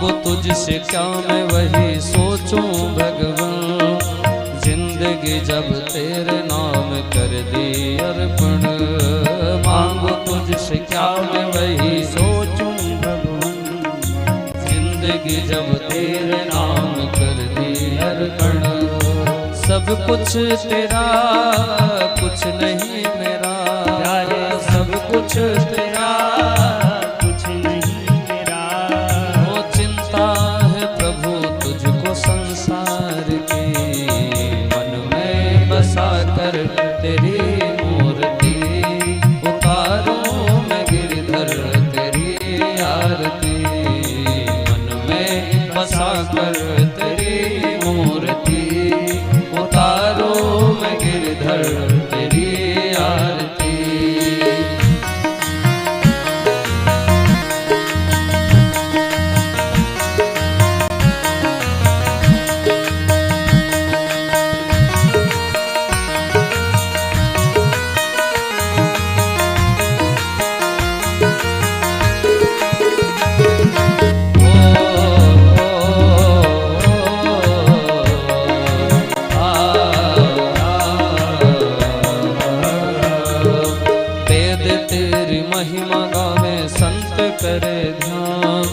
मांगो तुझसे क्या मैं वही सोचूं भगवान, जिंदगी जब तेरे नाम कर दी अर्पण। मांगो तुझसे क्या मैं वही सोचूं भगवान, जिंदगी जब तेरे नाम कर दी अर्पण। सब कुछ तेरा कुछ नहीं मेरा, सब कुछ तेरा कुछ नहीं मेरा। वो चिंता है प्रभु तुझको संसार की, मन में बसा कर तेरी मूर्ति उतारूं मैं गिरधर तेरी आरती। मन में बसा कर तेरी मूर्ति उतारूं मैं गिरधर तेरी आरती। महिमा गावे संत करे ध्यान,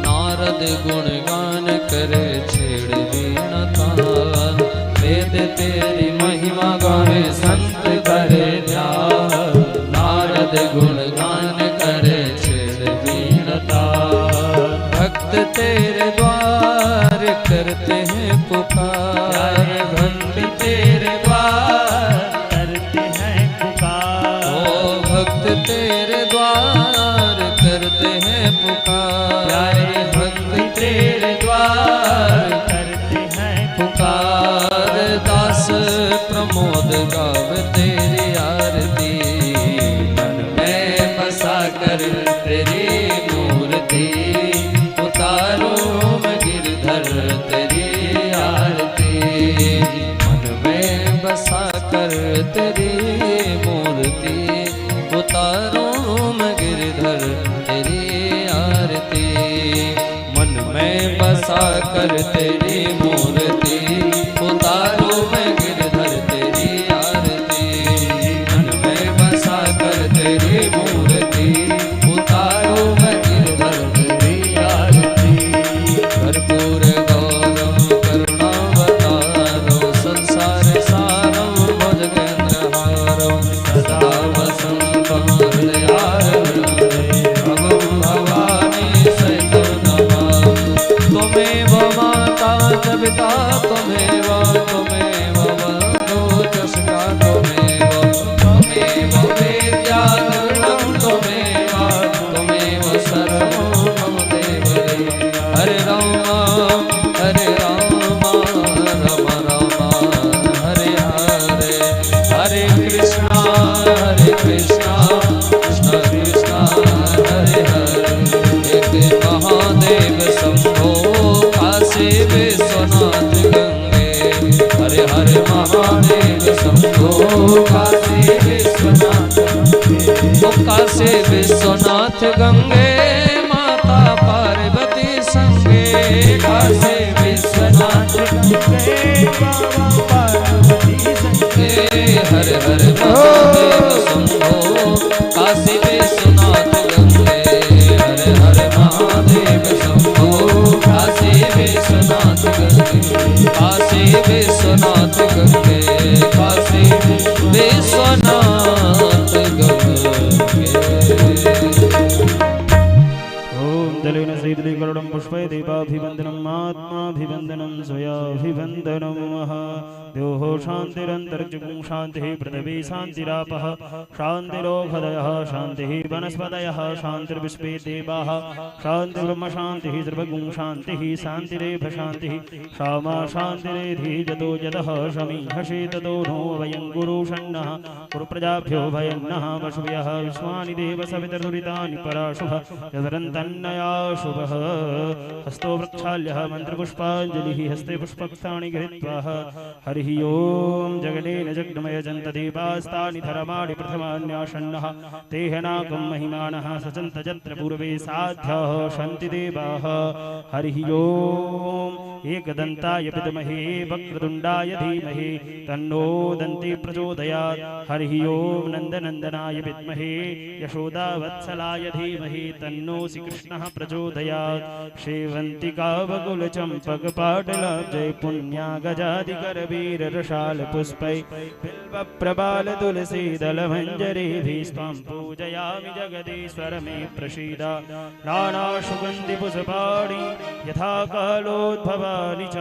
नारद गुणगान करे छेड़ वीणा तान। वेद तेरी महिमा गावे संत करे ध्यान, नारद गुणगान करे छेड़ वीणा तान। भक्त तेरे द्वार करते हैं पुकार, भक्त तेरे द्वार करते हैं पुकार। ओ भक्त तेरे द्वार करते हैं पुकार, भक्त तेरे द्वार करते हैं पुकार। दास प्रमोद गाव तेरी आरती, मन में बसा कर तेरी मूर्ति उतारूं मैं गिरधर तेरी आरती। मन में बसा कर तेरी मूर्ति उतारूं मैं गिरधर तेरी आरती। मन में बसा कर तेरी मूर्ति उतारूं मैं गिरधर तेरी आरती। मन में बसा कर तेरी मूर्ति उतारूं मैं गिरधर तेरी आरती। कर्पूर गौरम करुणावतारम संसार सारम भुजगेन्द्रहारम सदा वसंतम त्वमेव माता च पिता त्वमेव, त्वमेव बन्धुः च सखा त्वमेव, त्वमेव वेद्या धृतं त्वमेव, त्वमेव सर्वं मम देवदेव। हरे राम हरे राम राम राम हरे हरे, हरे कृष्णा कृष्णा कृष्णा हरे हरे। एक महादेव शंभो काशी विश्वनाथ गंगे, हरे हरे महादेव शंभो काशी विश्वनाथ गंगे। काशी विश्वनाथ गंगे माता पार्वती संगे, काशी विश्वनाथ गंगे बाबा पार्वती संगे। हरे हरे महादेव शंभो काशी विश्वनाथ गंगे, हरे हरे महादेव शंभो काशी विश्वनाथ गंगे, काशी विश्वनाथ गंगे, काशी विश्वनाथ गंगे। ओम दलेन सैदलीकरणं पुष्पै दीपाभिवन्दनम् आत्माभिवन्दनं स्वयाभिवन्दनं महा। द्योः शान्तिरन्तरिक्षं शान्तिः पृथिवी शान्तिरापः शान्तिरोषधयः शान्तिः वनस्पतयः शान्तिर्विश्वे देवाः शान्तिर्ब्रह्म शान्तिः सर्वगुं शान्तिः शान्तिरेव शान्तिः क्षमा शान्तिरेधि जतो जतः शमीहषे ततो नो वयं गुरुषण्णः गुरुप्रजाभ्यो भयन्नः पशुभ्यः विश्वानि देव सवितर्दुरितानि पराशुभः यदरन्तन्नया शुभः हस्तो वृक्षाल्यः मन्त्रपुष्पाञ्जलिः हस्ते पुष्पक्तानि गृहीत्वा हरिः ओं जगनेन जग्नमयजन्तदेवास्तानि धरमाणि प्रथमान्यासन्नः तेहनाकं महिमानः सचन्तजत्र पूर्वे साध्याः सन्ति देवाः हरिः ओं एकदन्ताय विद्महे वक्रतुण्डाय धीमहि तन्नो दन्ती प्रचोदयात् हरिः ओं नन्दनन्दनाय विद्महे यशोदावत्सलाय धीमहि तन्नो श्रीकृष्णः प्रचोदयात् शेवन्तिकावकुलचम्पकपाटलाब्जै पुण्या गजादिकरवीररशालपुष्पै बिल्वप्रबालतुलसीदलमञ्जरीभिस्त्वां पूजयामि जगदीश्वर मे प्रसीद नानासुगन्धिपुष्पाणि यथा कालोद्भवानि च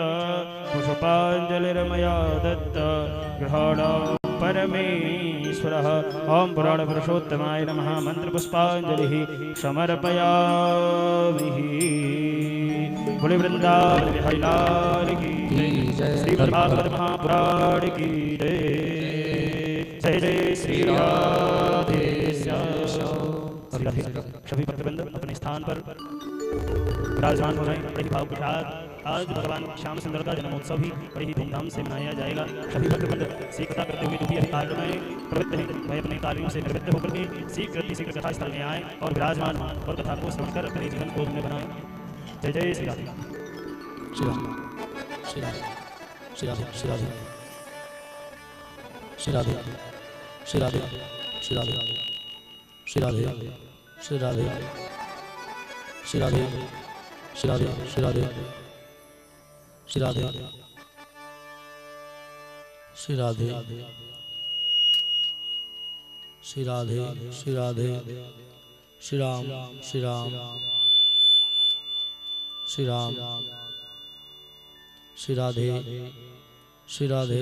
पुष्पाञ्जलिर्मया दत्त गृहाणा परमेश्वरः ओं पुराणपुरुषोत्तमाय नमः मंत्रपुष्पाञ्जलिः समर्पयामि बोले वृंदावन बिहारी लाल की जय श्रीमद्भागवत महापुराण की जय जय जय श्री राधे सभी भक्तवृंद अपने स्थान पर विराजमान हो रहे हैं। बड़े भाव के साथ आज भगवान श्याम सुंदर का जन्मोत्सव भी बड़े ही धूमधाम से मनाया जाएगा। सभी भक्तवृंद शीघ्रता करते हुए जो भी अभी कार्य में प्रवृत्त हैं वह अपने कार्यों से निवृत्त होकर के शीघ्र कथा स्थल में आए और विराजमान और कथा को श्रवण कर अपने जीवन को धन्य बनाए। जय जय श्री राधे श्री राधे श्री राधे श्री राधे श्री राधे श्री राधे श्री राधे श्री राधे श्री राधे श्री राधे श्री राधे श्री राधे श्री राधे श्री राधे श्री राधे श्री राधे श्री राधे श्री राम श्री राम श्री राम श्री राधे श्री राधे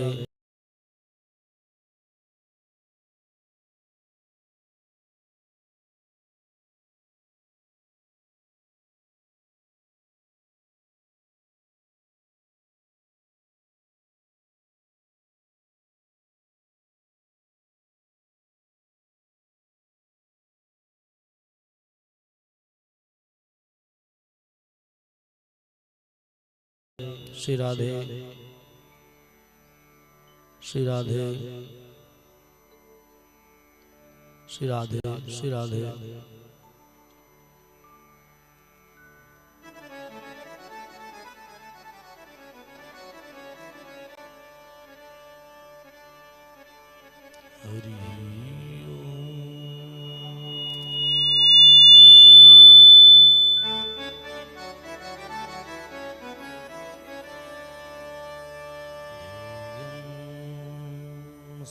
श्री राधे श्री राधे श्री राधे श्री राधे हरि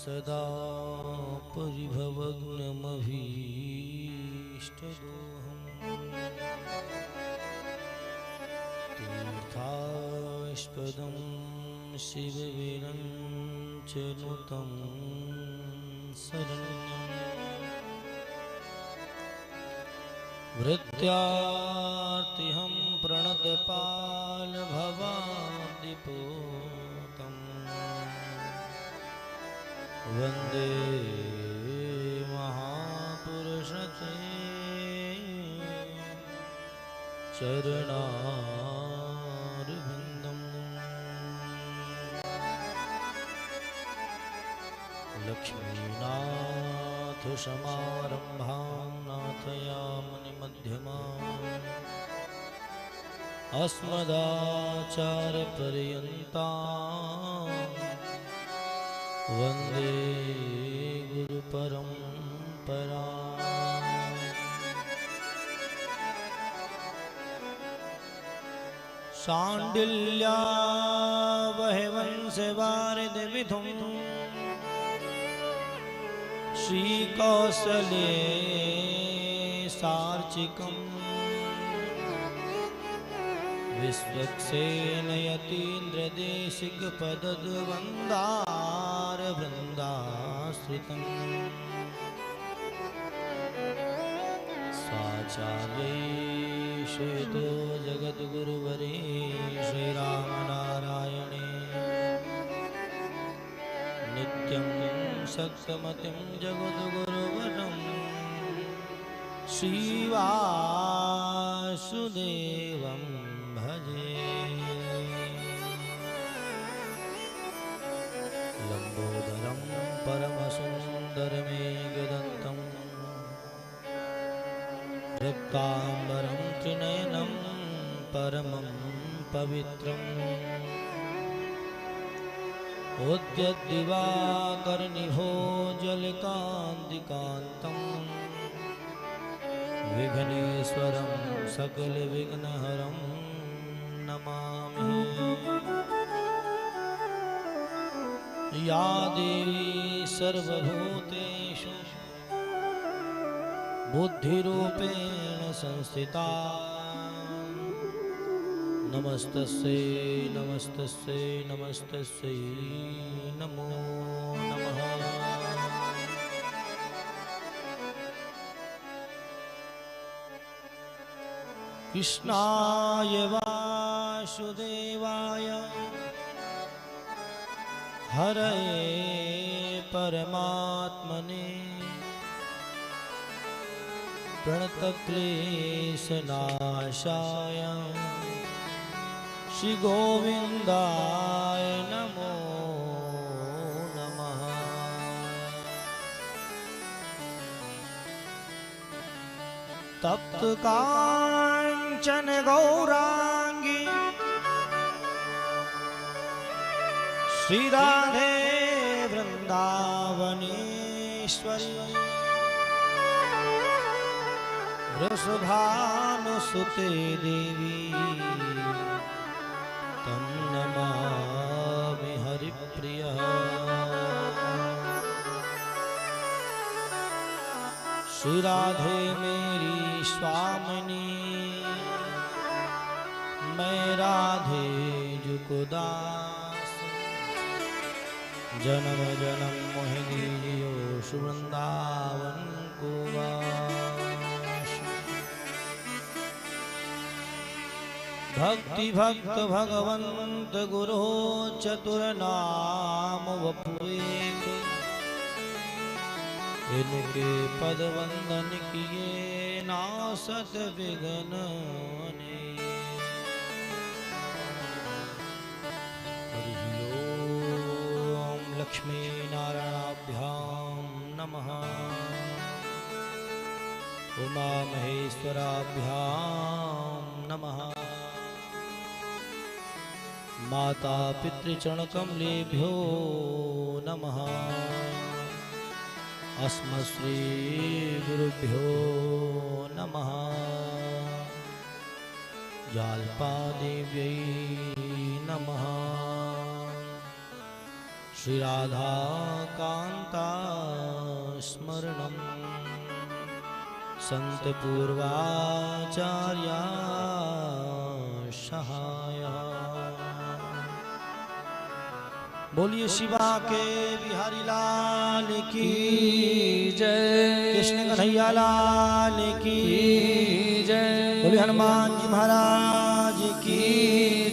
सदा परिभवग्नमभीष्टदोहम् तीर्थास्पदं शिवविरञ्चनुतं शरण्यम् वृत्यार्तिहं प्रणतपालभवादिपोतम् वंदे महापुरुषते चरणारविन्दम् लक्ष्मीनाथ समारम्भां नाथयामुनिमध्यमाम् अस्मदाचार्यपर्यन्ताम् वंदे गुरु परंपरा शांडिल्या वह वंश वारिद विधुम श्री कौसले सार्चिकम् विश्वक्सेन यतीन्द्रदेशिकपदद्वन्दार वृन्दाश्रितम् स्वाचार्यै श्वेतो जगद्गुरुवरे श्रीरामनारायणे नित्यं सत्यमतिं जगद्गुरुवरं श्रीवासुदेवं भजे। लंबोदरं परमसुन्दरमेघदन्तं रक्ताम्बरं त्रिनयनं परमं पवित्रम् उद्यद्दिवाकरनिभोजलकान्तिकान्तं विघ्नेश्वरं सकलविघ्नहरं नमामि। या देवी सर्वभूतेषु बुद्धिरूपेण संस्थिता नमस्तस्यै नमस्तस्यै नमस्तस्यै नमो नमः। कृष्णाय वासुदेवाय हरये परमात्मने प्रणतक्लेशनाशाय श्री गोविंदाय नमो नमः। तप्त कांचन गौरांगी श्री राधे वृंदावनेश्वरी वृषभानुसुते देवी तं नमामि हरिप्रिय। श्री राधे मेरी स्वामिनी मैं राधे जुकुदास जन्म जन्म मोहिनी जियो वृंदावन को वास। भक्ति भक्त भगवंत गुरु चतुर नाम वपुएक इनके पद वंदन किए नासत विघ्न ने। ओम लक्ष्मी नारायणाभ्यां नमः। उमा महेश्वराभ्यां नमः। माता पितृचरण कमलेभ्यो नमः। अस्मश्री गुरुभ्यो नमः। जाल्पादेव्यै नमः। श्री राधा कांता स्मरणं संत पूर्वाचार्या सहाय। बोलिए शिवा के बिहारी लाल की जय। कृष्ण कन्हैया लाल की जय। बोलिए हनुमान जी महाराज की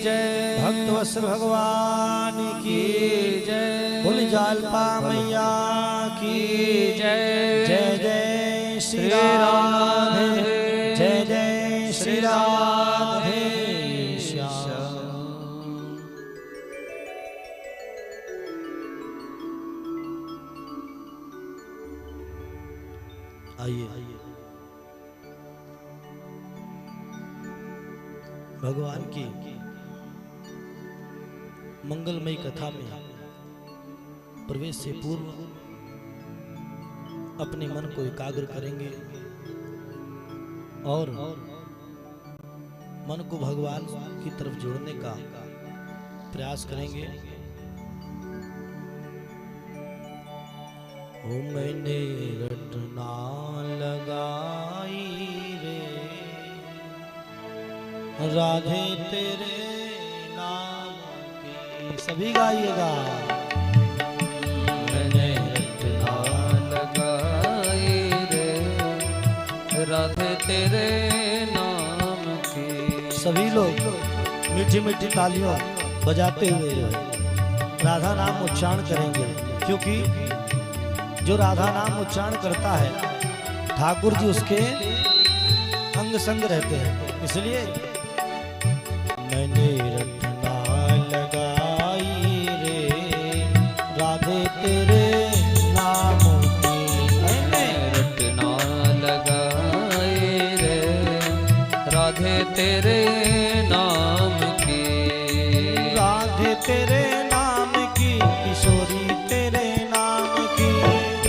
जय। भक्तवत्सल भगवान की जय। बोलिए जालपा मैया की जय। जय जय श्री राधे जय जय श्री राधे श्याम। आइए भगवान की मंगलमयी कथा में प्रवेश से पूर्व अपने मन को एकाग्र करेंगे और मन को भगवान की तरफ जोड़ने का प्रयास करेंगे। ओ मैंने रटना लगाई रे राधे तेरे नाम की। सभी गाइएगा। मैंने रटना लगाई रे राधे तेरे नाम की। सभी लोग मीठी मीठी तालियों बजाते हुए राधा नाम उच्चारण करेंगे, क्योंकि जो राधा नाम उच्चारण करता है ठाकुर जी उसके अंग संग रहते हैं, इसलिए मैंने रटना लगाई रे राधे तेरे नाम की। मैंने रटना लगाए रे राधे तेरे नाम की। राधे तेरे नाम की किशोरी तेरे नाम की।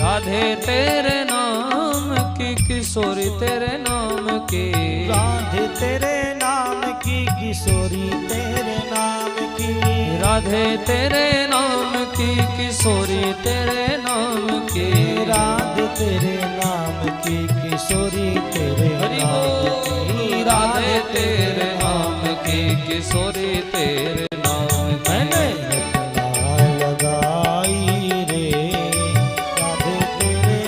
राधे तेरे नाम की किशोरी तेरे नाम की। राधे तेरे नाम की किशोरी तेरे नाम की। राधे तेरे नाम की किशोरी तेरे नाम की। राधे तेरे नाम की किशोरी तेरे नाम की। राधे तेरे नाम की किशोरी तेरे नाम की। मैंने रटना लगाई रे राधे तेरे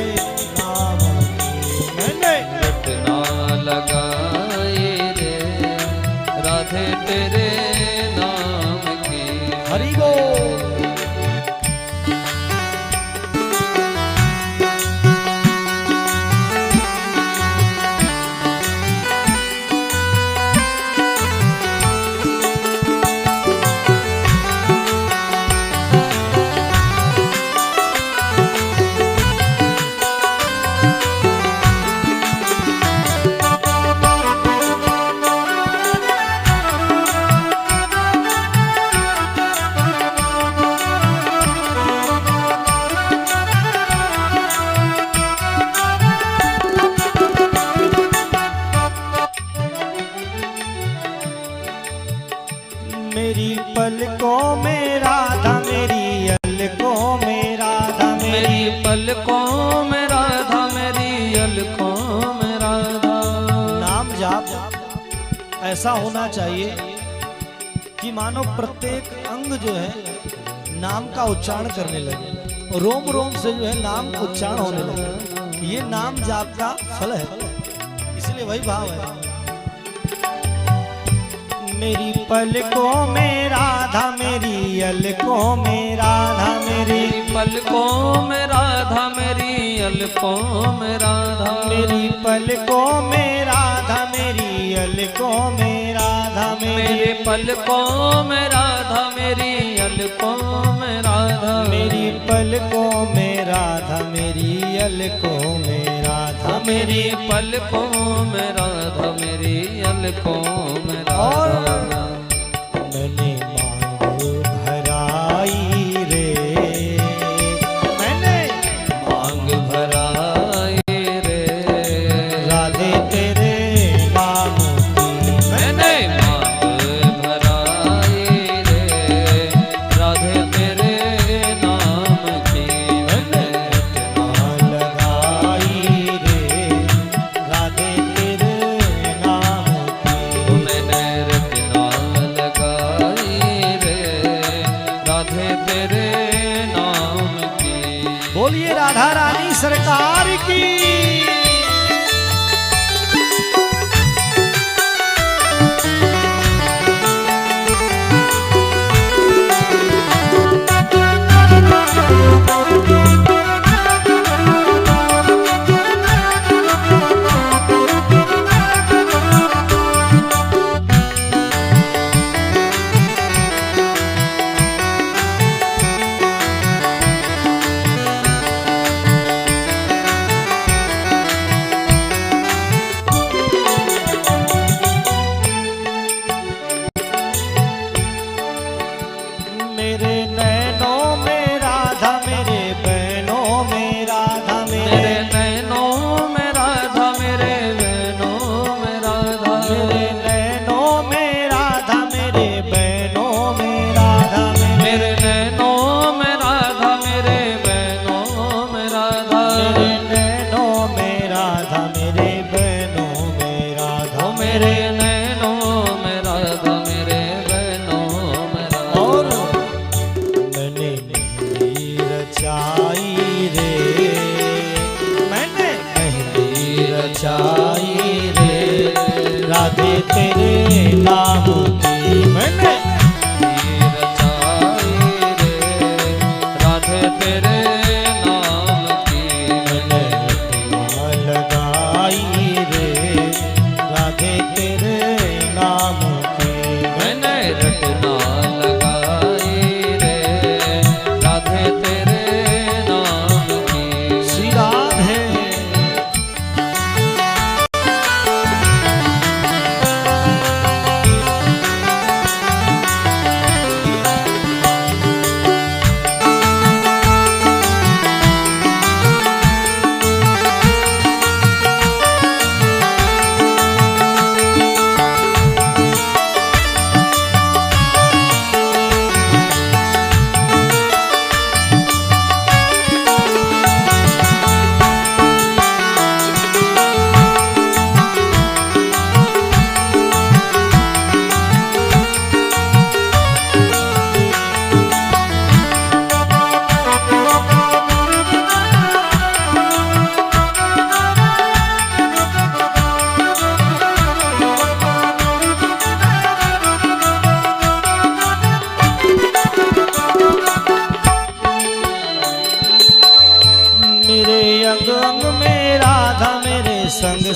नाम की। मैंने रटना लगाए रे राधे तेरे नाम की। हरि बोल। मेरी पलकों में राधा मेरी अलकों में राधा मेरी पलकों में राधा मेरी अलकों में राधा। नाम जाप ऐसा होना चाहिए कि मानो प्रत्येक अंग जो है नाम का उच्चारण करने लगे, रोम रोम से जो है नाम उच्चारण होने लगे। ये नाम जाप का फल है, इसलिए वही भाव है। मेरी पलकों में राधा मेरी अलकों में राधा मेरी पलकों में राधा मेरी अलकों में राधा। मेरी पलकों में राधा मेरी अलकों में राधा मेरे पलकों में राधा मेरी अलकों में राधा। मेरी पलकों में राधा मेरी अलकों में राधा मेरी पलकों में राधा मेरी अलकों में राधा। मैंने मांग भराई रे। मैंने मांग भराई रे राधे तेरे नाम की। मैंने मांग भराई रे राधे तेरे नाम की। मैंने रटना लगाई रे राधे तेरे नाम की। मैंने रटना लगाई रे राधे तेरे नाम की। बोलिए राधा रानी सरकार की।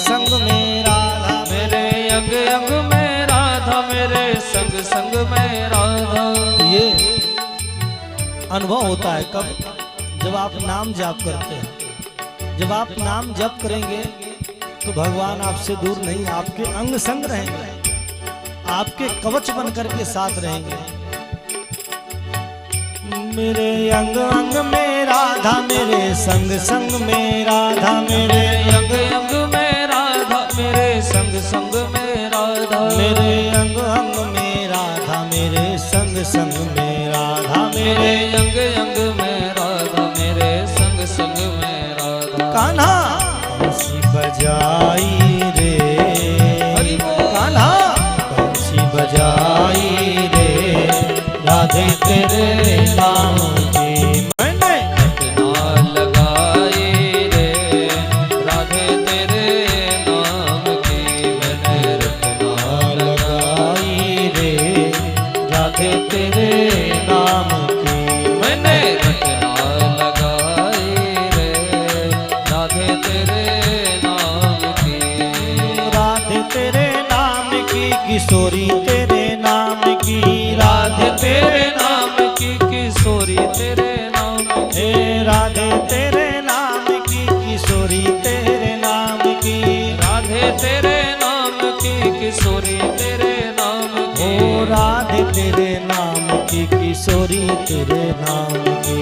संग में राधा, मेरे अंग अंग में राधा, मेरे संग संग में राधा। ये अनुभव होता है कब? जब आप नाम जाप करते हैं। जब आप नाम जप करेंगे तो भगवान आपसे दूर नहीं, आपके अंग संग रहेंगे, आपके कवच बनकर के साथ रहेंगे। मेरे अंग अंग में राधा, मेरे संग संग में राधा, मेरे अंग अंग में राधा, मेरे संग संग में राधा। मेरे अंग अंग में राधा, मेरे संग संग में राधा, मेरे अंग अंग में राधा, मेरे संग संग में राधा। कान्हा बंसी बजाई रे, हरि बोल। कान्हा बंसी बजाई रे, राधे तेरे नाम की मैंने रटना लगाई रे, राधे तेरे नाम की मैंने रटना लगाई रे, राधे तेरे नाम की मैंने रटना लगाई रे, राधे तेरे नाम की। राधे तेरे नाम की किशोरी तेरे नाम की, राधे तेरे नाम की किशोरी तेरे नाम की। हे राधे तेरे नाम की किशोरी तेरे नाम की, राधे तेरे नाम की किशोरी तेरे नाम की। ओ राधे तेरे नाम की किशोरी तेरे नाम की,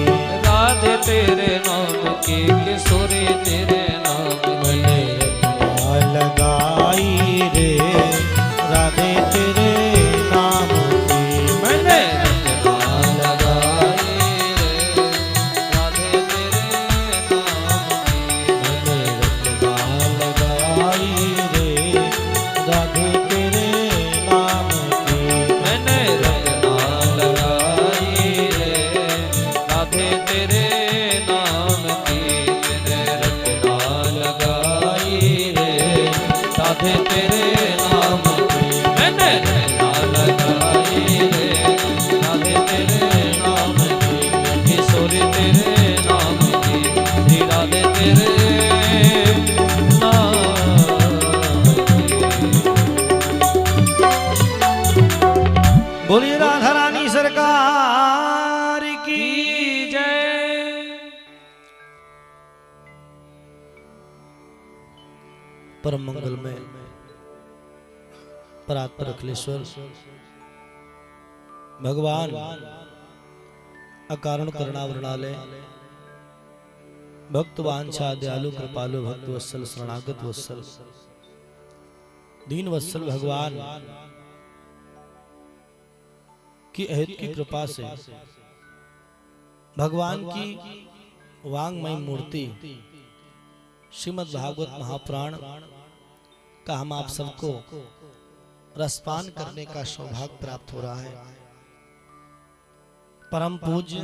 राधे तेरे नाम की किशोरी तेरे नाम की। लगाई रे, राधे तेरे नाम की मैंने रटना लगाई रे, राधे तेरे नाम की। मैंने रटना लगाई रे, राधे तेरे नाम की मैंने रटना लगाई रे, राधे तेरे नाम की। मैंने रटना लगाई रे, राधे तेरे नाम की। मैंने रटना लगाई रे, राधे तेरे नाम की। किशोरी तेरे नाम की, श्री राधे तेरे नाम की। बोलिए राधा रानी सरकार की। की जय। परम मंगल में परात्पर अखिलेश्वर भगवान अकारण करुणावरणालय भक्त वांछा दयालु कृपालु भक्त वत्सल शरणागत वत्सल दीन वत्सल भगवान की अहित की कृपा से भगवान की वांगमय मूर्ति श्रीमद् भागवत महापुराण का हम आप सबको रसपान करने का सौभाग्य प्राप्त हो रहा है। परम पूज्य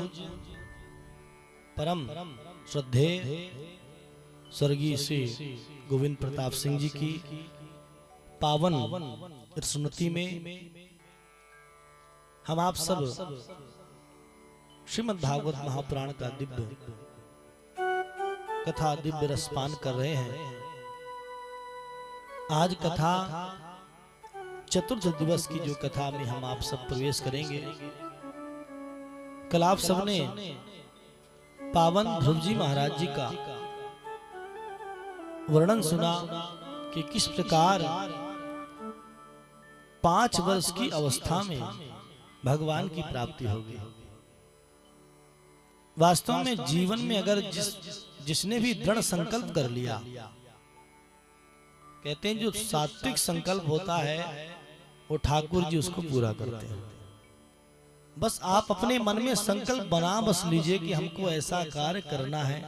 परम श्रद्धेय स्वर्गीय श्री गोविंद प्रताप सिंह जी की पावन स्मृति में हम आप सब श्रीमद् भागवत महापुराण का दिव्य कथा दिव्य रसपान कर रहे हैं। आज कथा चतुर्थ दिवस की जो कथा में हम आप सब प्रवेश करेंगे। कल आप सबने पावन ध्रुव जी महाराज जी का वर्णन सुना कि किस प्रकार 5 वर्ष की अवस्था में भगवान की प्राप्ति होगी। वास्तव में जीवन में अगर जिसने भी दृढ़ संकल्प कर लिया, कहते हैं जो सात्विक संकल्प होता है वो ठाकुर जी उसको पूरा करते हैं। बस आप अपने मन में संकल्प बना बस लीजिए कि हमको ऐसा कार्य करना है।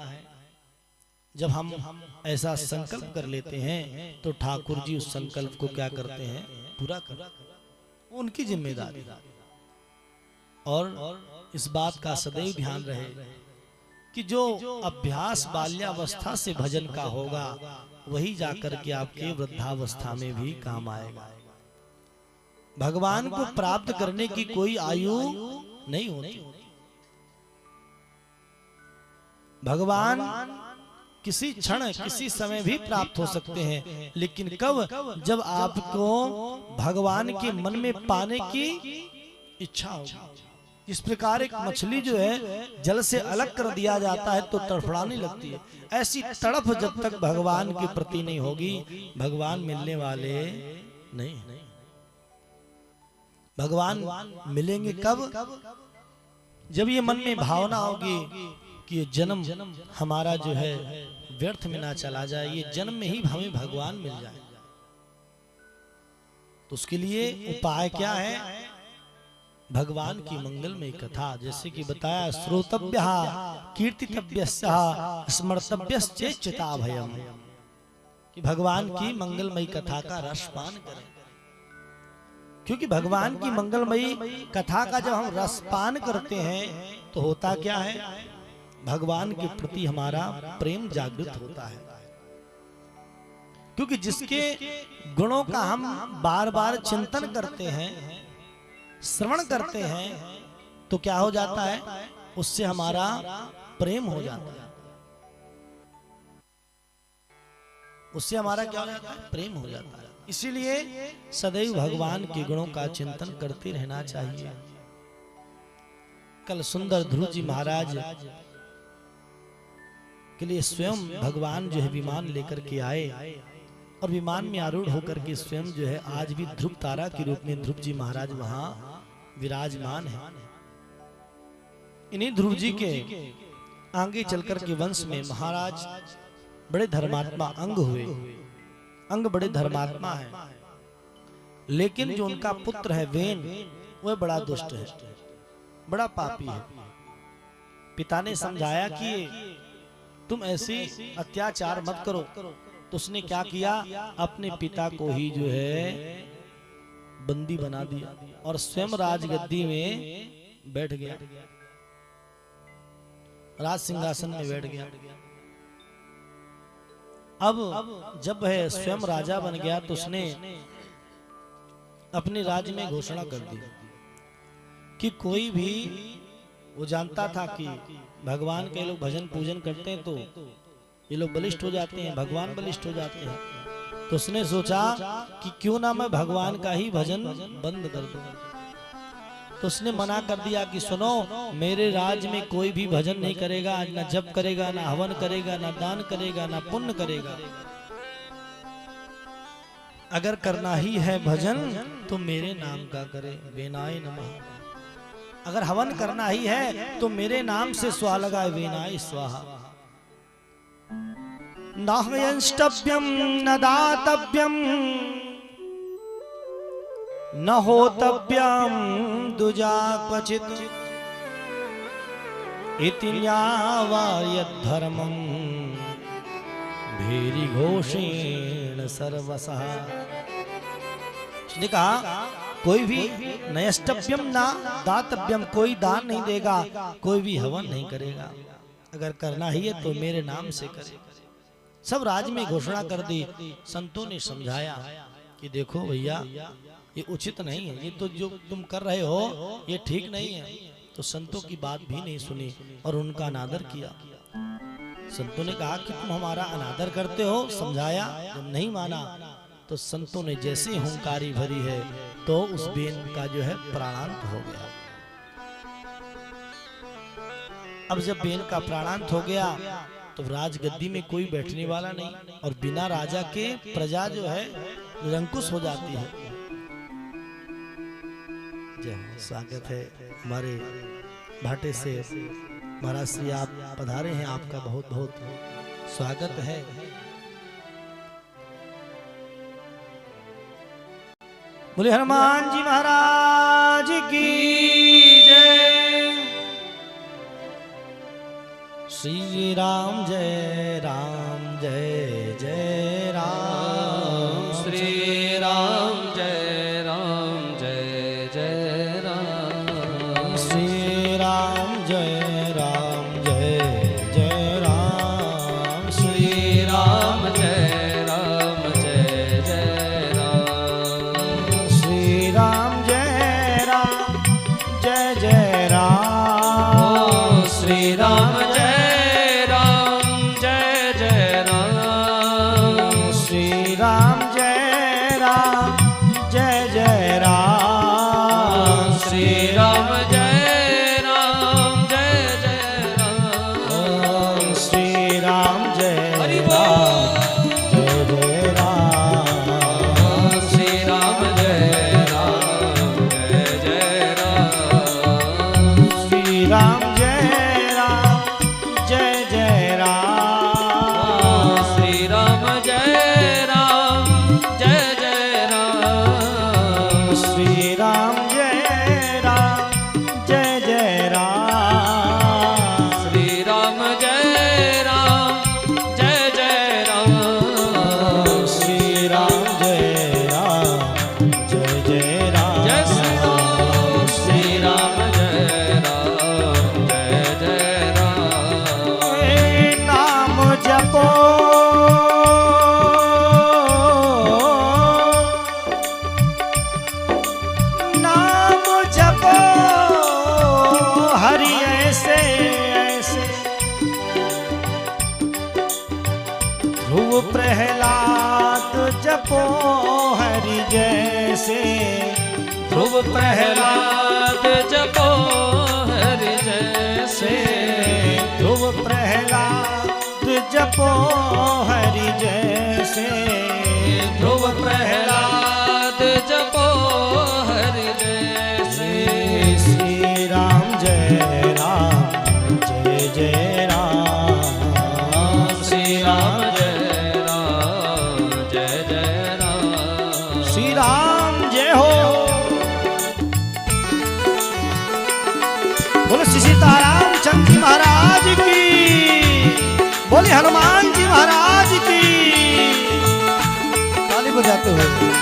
जब हम ऐसा संकल्प कर लेते हैं तो ठाकुर जी उस संकल्प को क्या करते हैं, पूरा करते हैं। वो उनकी जिम्मेदारी। और इस बात का सदैव ध्यान रहे कि जो अभ्यास बाल्यावस्था से भजन का होगा वही जाकर के आपके वृद्धावस्था में भी काम आएगा। भगवान को प्राप्त करने की कोई आयु नहीं होती। भगवान किसी क्षण किसी समय भी प्राप्त हो सकते हैं, लेकिन कब? जब आपको भगवान के मन में पाने की इच्छा होगी। इस प्रकार एक मछली जो है जल से अलग कर दिया जाता है तो तड़फड़ाने लगती है, ऐसी तड़फ जब तक भगवान के प्रति नहीं होगी, भगवान मिलने वाले नहीं। भगवान मिलेंगे कब? जब ये मन में भावना होगी कि ये जन्म हमारा जो है व्यर्थ में ना चला जाए, ये जन्म में ही हमें भगवान मिल जाए। तो उसके लिए उपाय क्या है? भगवान की मंगलमय कथा, जैसे कि बताया, श्रोतव्य कीर्तितव्य स्मर्तव्यश्चेत भयम, कि भगवान की मंगलमयी कथा का रसपान करें। क्योंकि भगवान की मंगलमयी कथा का जब हम रसपान करते हैं तो होता क्या है? भगवान के प्रति हमारा प्रेम जागृत होता है। क्योंकि जिसके गुणों का हम बार बार चिंतन करते हैं, श्रवण करते हैं, तो क्या हो जाता है? उससे हमारा प्रेम हो जाता है। उससे हमारा क्या हो जाता है? प्रेम हो जाता है। इसीलिए सदैव भगवान के गुणों का चिंतन करते रहना चाहिए। कल सुंदर ध्रुव जी महाराज के लिए स्वयं भगवान जो है विमान लेकर के आए, और विमान में आरूढ़ होकर के स्वयं जो है आज भी ध्रुव तारा के रूप में ध्रुव जी महाराज वहां विराजमान है। इन्हीं ध्रुव जी के आगे चलकर के वंश में महाराज बड़े धर्मात्मा अंग हुए। अंग बड़े धर्मात्मा है, लेकिन जो उनका पुत्र है वेन, वह बड़ा दुष्ट है, बड़ा पापी है। पिता ने समझाया कि तुम ऐसी अत्याचार मत करो, तो उसने क्या किया? अपने पिता को ही जो है बंदी बना दिया और स्वयं राजगद्दी में बैठ गया, राज सिंहासन में बैठ गया। अब जब है स्वयं राजा बन गया तो उसने अपने राज्य में घोषणा कर दी कि कोई भी, वो जानता था कि भगवान के लोग भजन पूजन करते हैं तो ये लोग बलिष्ठ हो जाते हैं, भगवान बलिष्ठ हो जाते हैं। तो उसने सोचा कि क्यों ना मैं भगवान का ही भजन बंद कर दूं। तो उसने मना कर दिया कि सुनो, मेरे राज्य में कोई भी भजन नहीं करेगा, ना जप करेगा, ना हवन करेगा, ना दान करेगा, ना पुण्य करेगा। अगर करना ही है भजन तो मेरे नाम का करे, वेनाय नमः। अगर हवन करना ही है तो मेरे नाम से स्वाहा लगाए, वेनाय स्वाहा। न हयंष्टव्यम न दातव्यम न होतव्यम दुजा क्वचित इति न्यावार्यद्धर्मं भीरि घोषेण सर्वसः। उसने कहा कोई भी नयष्टव्यम ना दातव्यम, कोई दान नहीं देगा, कोई भी हवन नहीं करेगा। अगर करना ही है तो मेरे नाम से करे। सब राज्य में घोषणा कर दी। संतों ने समझाया कि देखो भैया, ये उचित नहीं है, ये तो जो तुम कर रहे हो ये ठीक नहीं है। तो संतों की बात भी नहीं सुनी और उनका अनादर किया। संतों ने कहा कि तुम हमारा अनादर करते हो, समझाया, जब नहीं माना तो संतों ने जैसे हुंकारी भरी है तो उस बेन का जो है प्राणांत हो गया। अब जब बेन का प्राणांत हो गया तो राजगद्दी में कोई बैठने वाला नहीं, और बिना राजा के प्रजा जो है निरंकुश हो जाती है। जय स्वागत है हमारे भाटे से महाराज श्री, आप पधारे हैं, आपका बहुत बहुत स्वागत है। बोले हनुमान जी महाराज की जय। श्री राम जय राम जय जय राम, श्री राम जय राम जय जय राम, श्री राम जय राम जय जय राम, श्री राम जय राम जय जय राम, श्री राम जय राम जय जय राम, श्री राम जय राम जय जय श्री राम जय राम जय जय राम श्री राम जय हरि राम जय जय राम श्री राम जय राम जय जय राम श्री राम जय राम जय जय राम श्री राम जय राम जय जय राम श्री राम जय राम जय जय राम श्री राम जय राम जय जय राम श्री राम जय राम जय जय राम जय श्री राम जय राम जय जय राम नाम जपो नाम जपो हरि ऐसे ऐसे ध्रुव प्रहलाद जपो हरि जैसे ध्रुव प्रहलाद जपो हरि जैसे ध्रुव प्रहलाद जपो हरि जैसे ध्रुव प्रहलाद जपो हरि जैसे श्री राम जय राम जय जय राम श्री राम जय राम जय जय राम श्री राम जय हो बोले श्री सीताराम चंद्र जी महाराज की बोले हनुमान जी महाराज की ताली बजाते हुए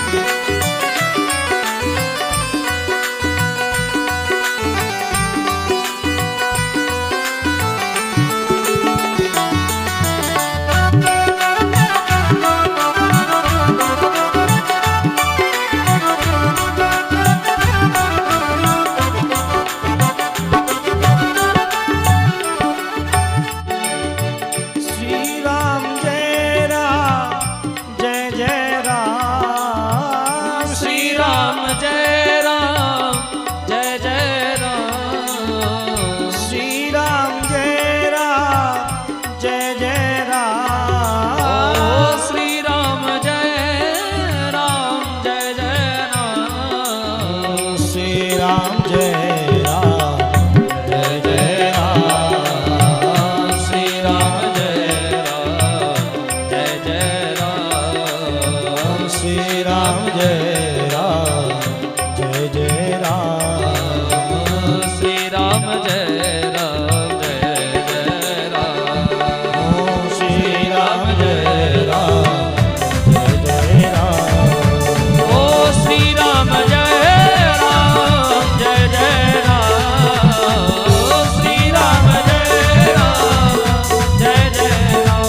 श्री राम जय राम जय जय राम श्री राम जय राम जय जय राम श्री राम जय राम जय जय राम ओ श्री राम जय राम जय जय राम श्री राम जय राम जय जय राम श्री राम जय राम जय जय राम श्री राम जय राम जय जय राम श्री राम जय राम जय जय राम ओम श्री राम जय राम जय जय राम ओ श्री राम जय राम जय जय राम श्री राम जय राम जय जय राम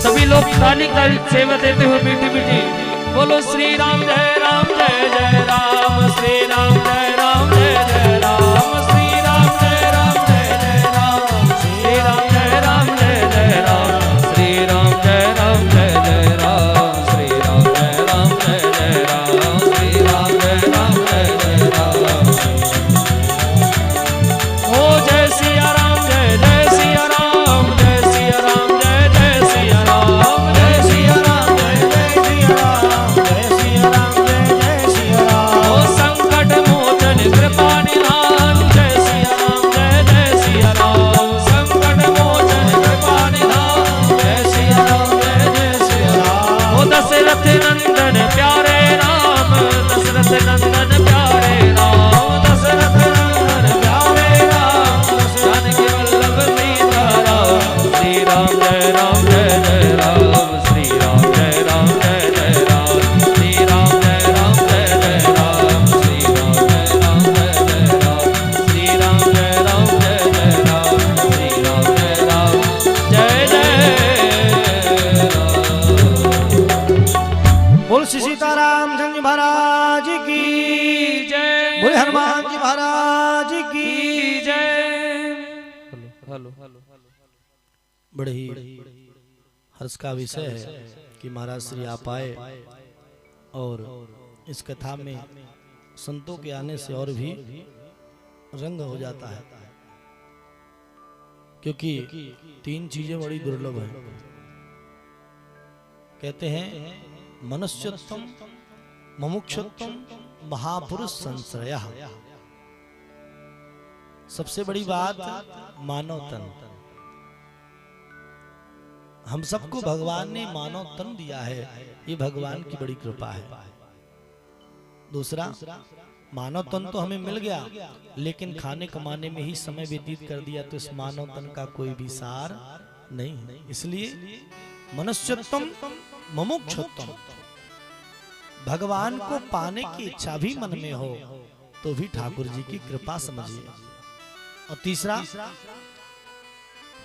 सभी लोग ताली ताली सेवा देते हुए मीठी मीठी बोलो श्री राम जय राम जय जय राम श्री राम जय राम जय जय राम श्री राम जय राम जय जय राम श्री राम जय राम जय जय राम श्री राम जय राम जय जय राम श्री राम जय राम जय जय राम श्री राम जय राम जय जय राम ओ जय सिया राम जय जय सिया राम जय सिया राम जय जय सिया राम जय सिया राम जय जय सिया राम जय सिया राम जय जय सिया राम ओ संकट मोचन कृपा निधान जय सिया राम जय जय सिया राम संकट मोचन कृपा निधान जय सिया राम जय जय सिया राम ओ दशरथ नंदन प्यारे राम दशरथ नंदन प्यारे राम दशरथ नंदन प्यारे राम जानकी वल्लभ सीताराम श्री राम जय राम जय जय राम श्री राम जय राम जय जय राम श्री राम जय राम जय जय राम श्री राम जय राम जय जय राम श्री राम जय राम जय जय राम श्री राम जय राम जय जय राम बोल श्री सीताराम चंद्र जी महाराज की जय बोले हनुमान जी महाराज की जय हेलो बड़े ही हर्ष का विषय है कि महाराज श्री आप आए और इस कथा में संतों के आने से और भी रंग हो जाता है, क्योंकि 3 चीजें बड़ी दुर्लभ हैं। कहते हैं मनुष्यत्वम, मुमुक्षुत्वम, महापुरुष संश्रयः। सबसे बड़ी बात मानव तन। हम सबको भगवान ने मानव तन दिया है, ये भगवान की बड़ी कृपा है। दूसरा, मानव तन तो हमें मिल गया, लेकिन खाने कमाने में ही समय व्यतीत कर दिया, तो इस मानव तन का कोई भी सार नहीं है। इसलिए मनुष्यत्वम मुमुक्षुत्वम, भगवान को पाने की इच्छा भी मन में हो तो भी ठाकुर जी की कृपा समझिए। और तीसरा,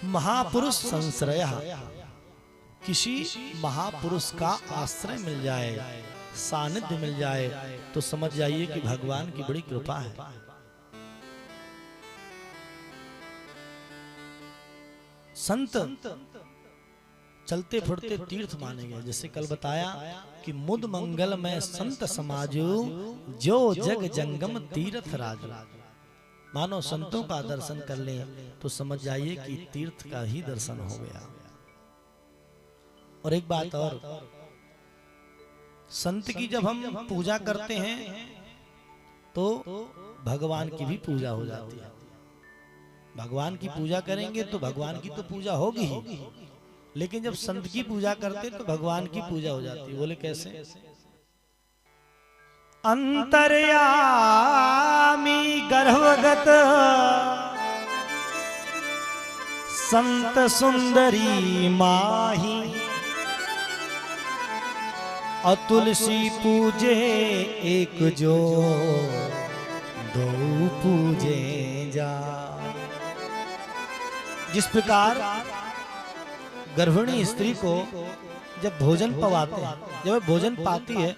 महापुरुष संश्रयः, किसी महापुरुष का आश्रय मिल जाए, सानिध्य मिल जाए, तो समझ जाइए कि भगवान की बड़ी कृपा है। संत चलते फिरते तीर्थ माने गए। जैसे कल बताया कि मुद मंगल में संत समाजो, जो जग जंगम तीर्थ राजो। मानो संतों का दर्शन कर ले तो समझ जाइए कि तीर्थ का ही दर्शन हो गया। और एक बात और, संत की जब हम पूजा करते हैं तो भगवान की भी पूजा हो जाती है। भगवान की पूजा करेंगे तो भगवान की तो पूजा होगी ही, लेकिन जब संत की पूजा करते तो भगवान की पूजा हो जाती है। बोले कैसे? अंतर्यामी गर्भगत संत सुंदरी माही, अतुलसी पूजे एक जो, दो पूजे जा। जिस प्रकार गर्भिणी स्त्री को जब भोजन पवाते हैं, जब भोजन पाती है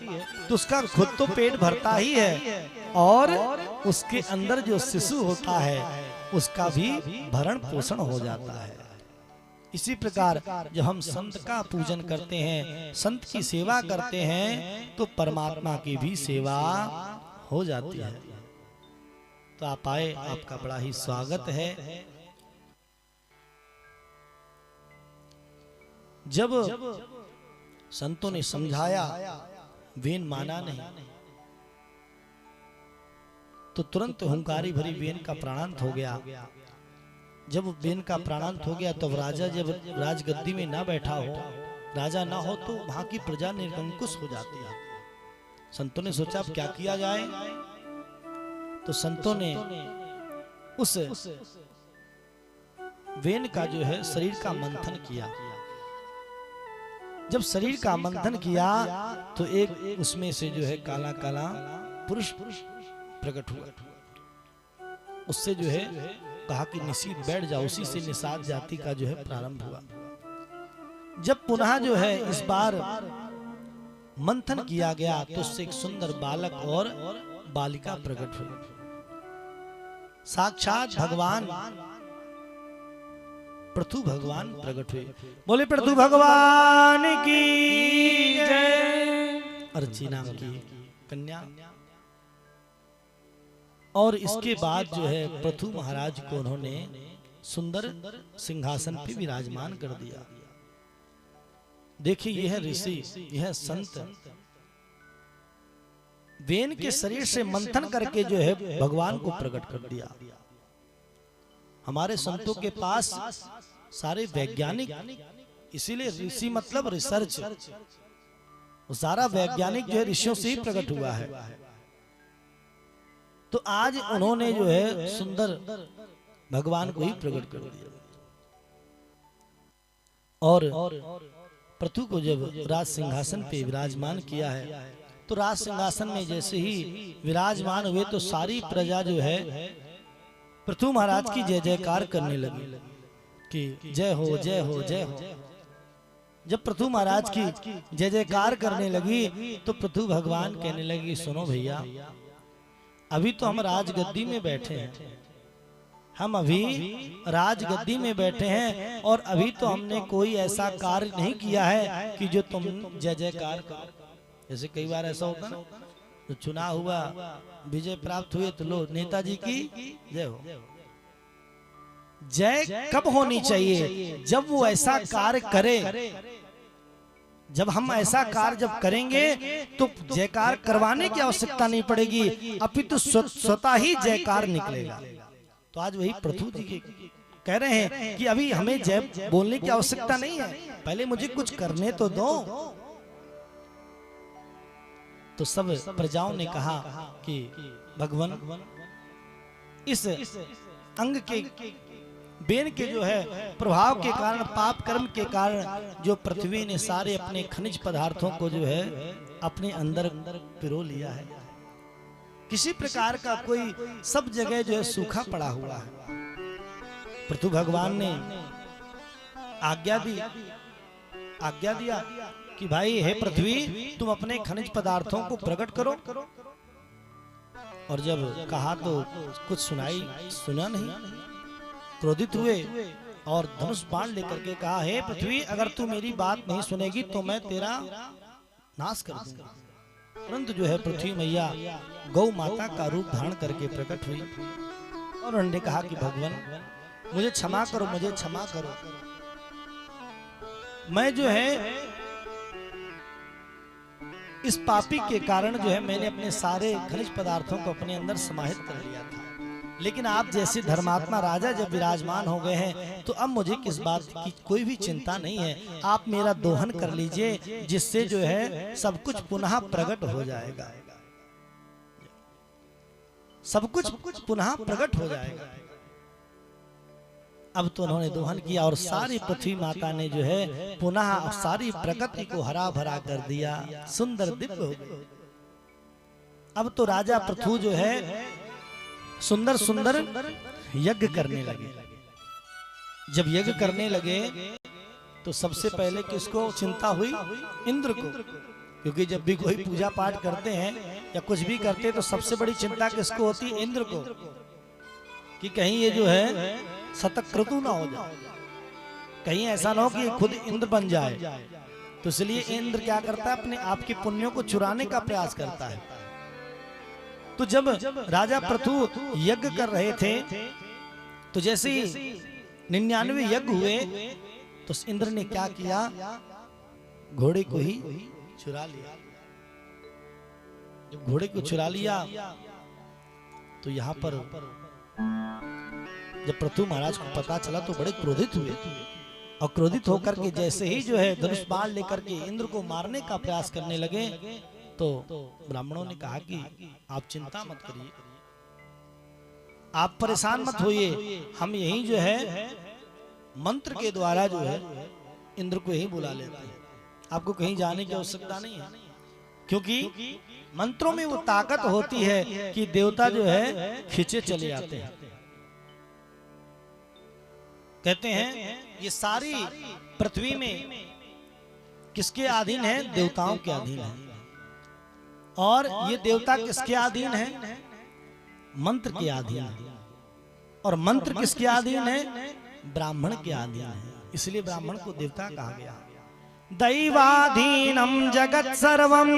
तो उसका खुद तो पेट भरता ही है, और उसके अंदर जो शिशु होता है उसका भी भरण पोषण हो जाता है। इसी प्रकार जब हम संत का पूजन करते हैं, संत की सेवा करते हैं, तो परमात्मा की भी सेवा हो जाती है। तो आप आए, आपका बड़ा ही स्वागत है। जब संतों ने समझाया, वेन माना नहीं, तो तुरंत हुंकारी भरी वेन का प्राणांत हो गया। जब वेन का प्राणांत हो गया तो राजा जब राजगद्दी में ना बैठा हो, राजा ना हो, तो वहां की प्रजा निर्वंकुश हो जाती है। संतों ने सोचा अब क्या किया जाए, तो संतों ने उस वेन का जो है शरीर का मंथन किया। जब शरीर का मंथन किया तो एक उसमें से जो है काला काला पुरुष प्रकट हुआ। उससे जो है कहा कि निषीद बैठ जाओ। उसी से निषाद जाति का जो है प्रारंभ हुआ। जब पुनः जो है इस बार मंथन किया गया तो उससे एक सुंदर बालक और बालिका प्रकट हुई। साक्षात भगवान पृथु भगवान प्रकट हुए। बोले पृथु भगवान की जय। अर्ची नाम की कन्या। और इसके बाद जो है पृथु महाराज को उन्होंने सुंदर सिंहासन पे विराजमान कर दिया। देखिए यह ऋषि, यह संत वेन के शरीर से मंथन करके जो है भगवान को प्रकट कर दिया। हमारे संतों के पास सारे वैज्ञानिक, इसीलिए ऋषि मतलब रिसर्च, सारा वैज्ञानिक जो है ऋषियों से ही प्रकट हुआ है। तो आज उन्होंने जो है सुंदर भगवान को ही प्रकट कर दिया। और पृथु को जब राज सिंहासन पे विराजमान किया है, तो राज सिंहासन में जैसे ही विराजमान हुए तो सारी प्रजा जो है पृथु महाराज की जय जयकार करने लगी कि जय हो जय हो जय हो। जब पृथु महाराज की जय जयकार करने लगी तो पृथु भगवान कहने लगी, सुनो भैया, अभी तो हम राजगद्दी में बैठे हैं, हम अभी राजगद्दी में बैठे हैं, और अभी तो हमने कोई ऐसा कार्य नहीं किया है कि जो तुम जय जयकार करो। जैसे कई बार ऐसा होता ना तो चुनाव हुआ, विजय प्राप्त हुए, तो लो नेताजी की जय हो। जय कब होनी चाहिए? जब वो ऐसा कार्य करे, जब हम ऐसा कार्य जब करेंगे तो जयकार करवाने की आवश्यकता नहीं पड़ेगी, अपितु स्वतः ही जयकार निकलेगा। तो आज वही पृथु जी कह रहे हैं कि अभी हमें जय बोलने की आवश्यकता नहीं है, पहले मुझे कुछ करने तो दो। तो सब प्रजाओं ने कहा कि भगवान इस अंग के बेन के जो है प्रभाव के कारण, पाप कर्म के कारण जो पृथ्वी ने सारे अपने खनिज पदार्थों को जो है अपने अंदर पिरो लिया है। किसी प्रकार का कोई, सब जगह जो है सूखा पड़ा हुआ है। पृथु भगवान ने आज्ञा दिया कि भाई हे पृथ्वी, तुम अपने खनिज पदार्थों को प्रकट करो। और जब कहा तो कुछ सुना नहीं। क्रोधित हुए और धनुष बाण लेकर के कहा, हे पृथ्वी, अगर तू मेरी बात नहीं सुनेगी तो मैं तेरा नाश कर दूंगा। परंतु जो है पृथ्वी मैया गौ माता का रूप धारण करके प्रकट हुई और उन्होंने कहा कि भगवान मुझे क्षमा करो, मुझे क्षमा करो। मैं जो है इस पापी के कारण जो है मैंने अपने सारे खनिज पदार्थों को अपने अंदर समाहित कर लिया था, लेकिन आप जैसे धर्मात्मा राजा जब विराजमान हो गए हैं तो अब मुझे किस बात की कोई भी चिंता नहीं है। आप मेरा दोहन कर लीजिए, जिससे जो है सब कुछ पुनः प्रकट हो जाएगा, सब कुछ पुनः प्रकट हो जाएगा। अब तो उन्होंने दोहन किया और सारी पृथ्वी माता ने जो है पुनः सारी प्रकृति को हरा भरा कर दिया, सुंदर दिव्य हो गई। अब तो राजा पृथु जो है सुंदर सुंदर यज्ञ करने लगे। जब यज्ञ करने लगे तो सबसे पहले किसको चिंता हुई? इंद्र को, क्योंकि जब भी कोई पूजा पाठ करते हैं या कुछ भी करते हैं तो सबसे बड़ी चिंता किसको होती है? इंद्र को, कि कहीं ये जो है शतक्रतु ना हो जाए, कहीं ऐसा ना हो कि खुद इंद्र बन जाए। तो इसलिए इंद्र क्या करता है? अपने आपके पुण्यों को चुराने का प्रयास करता है। तो जब राजा पृथु यज्ञ कर रहे थे तो जैसे ही 99 यज्ञ हुए तो इंद्र ने क्या किया? घोड़े को ही चुरा लिया। जब घोड़े को चुरा लिया तो यहाँ पर जब पृथु महाराज को पता चला तो बड़े क्रोधित हुए और क्रोधित होकर के जैसे ही जो है धनुष बाण लेकर के इंद्र को मारने का प्रयास करने लगे तो ब्राह्मणों ने कहा कि आप चिंता मत करिए, आप परेशान मत होइए, हम यही जो है मंत्र के द्वारा जो है इंद्र को यही बुला लेते हैं, आपको कहीं जाने की आवश्यकता नहीं है। क्योंकि मंत्रों में वो ताकत होती है कि देवता जो है खींचे चले आते हैं। कहते हैं ये सारी पृथ्वी में किसके अधीन है? देवताओं के अधीन है। और ये देवता किसके अधीन है? मंत्र के अधीन है। और मंत्र किसके अधीन है? ब्राह्मण के अधीन है। इसलिए ब्राह्मण को देवता कहा गया। दैवाधीनम जगत सर्वम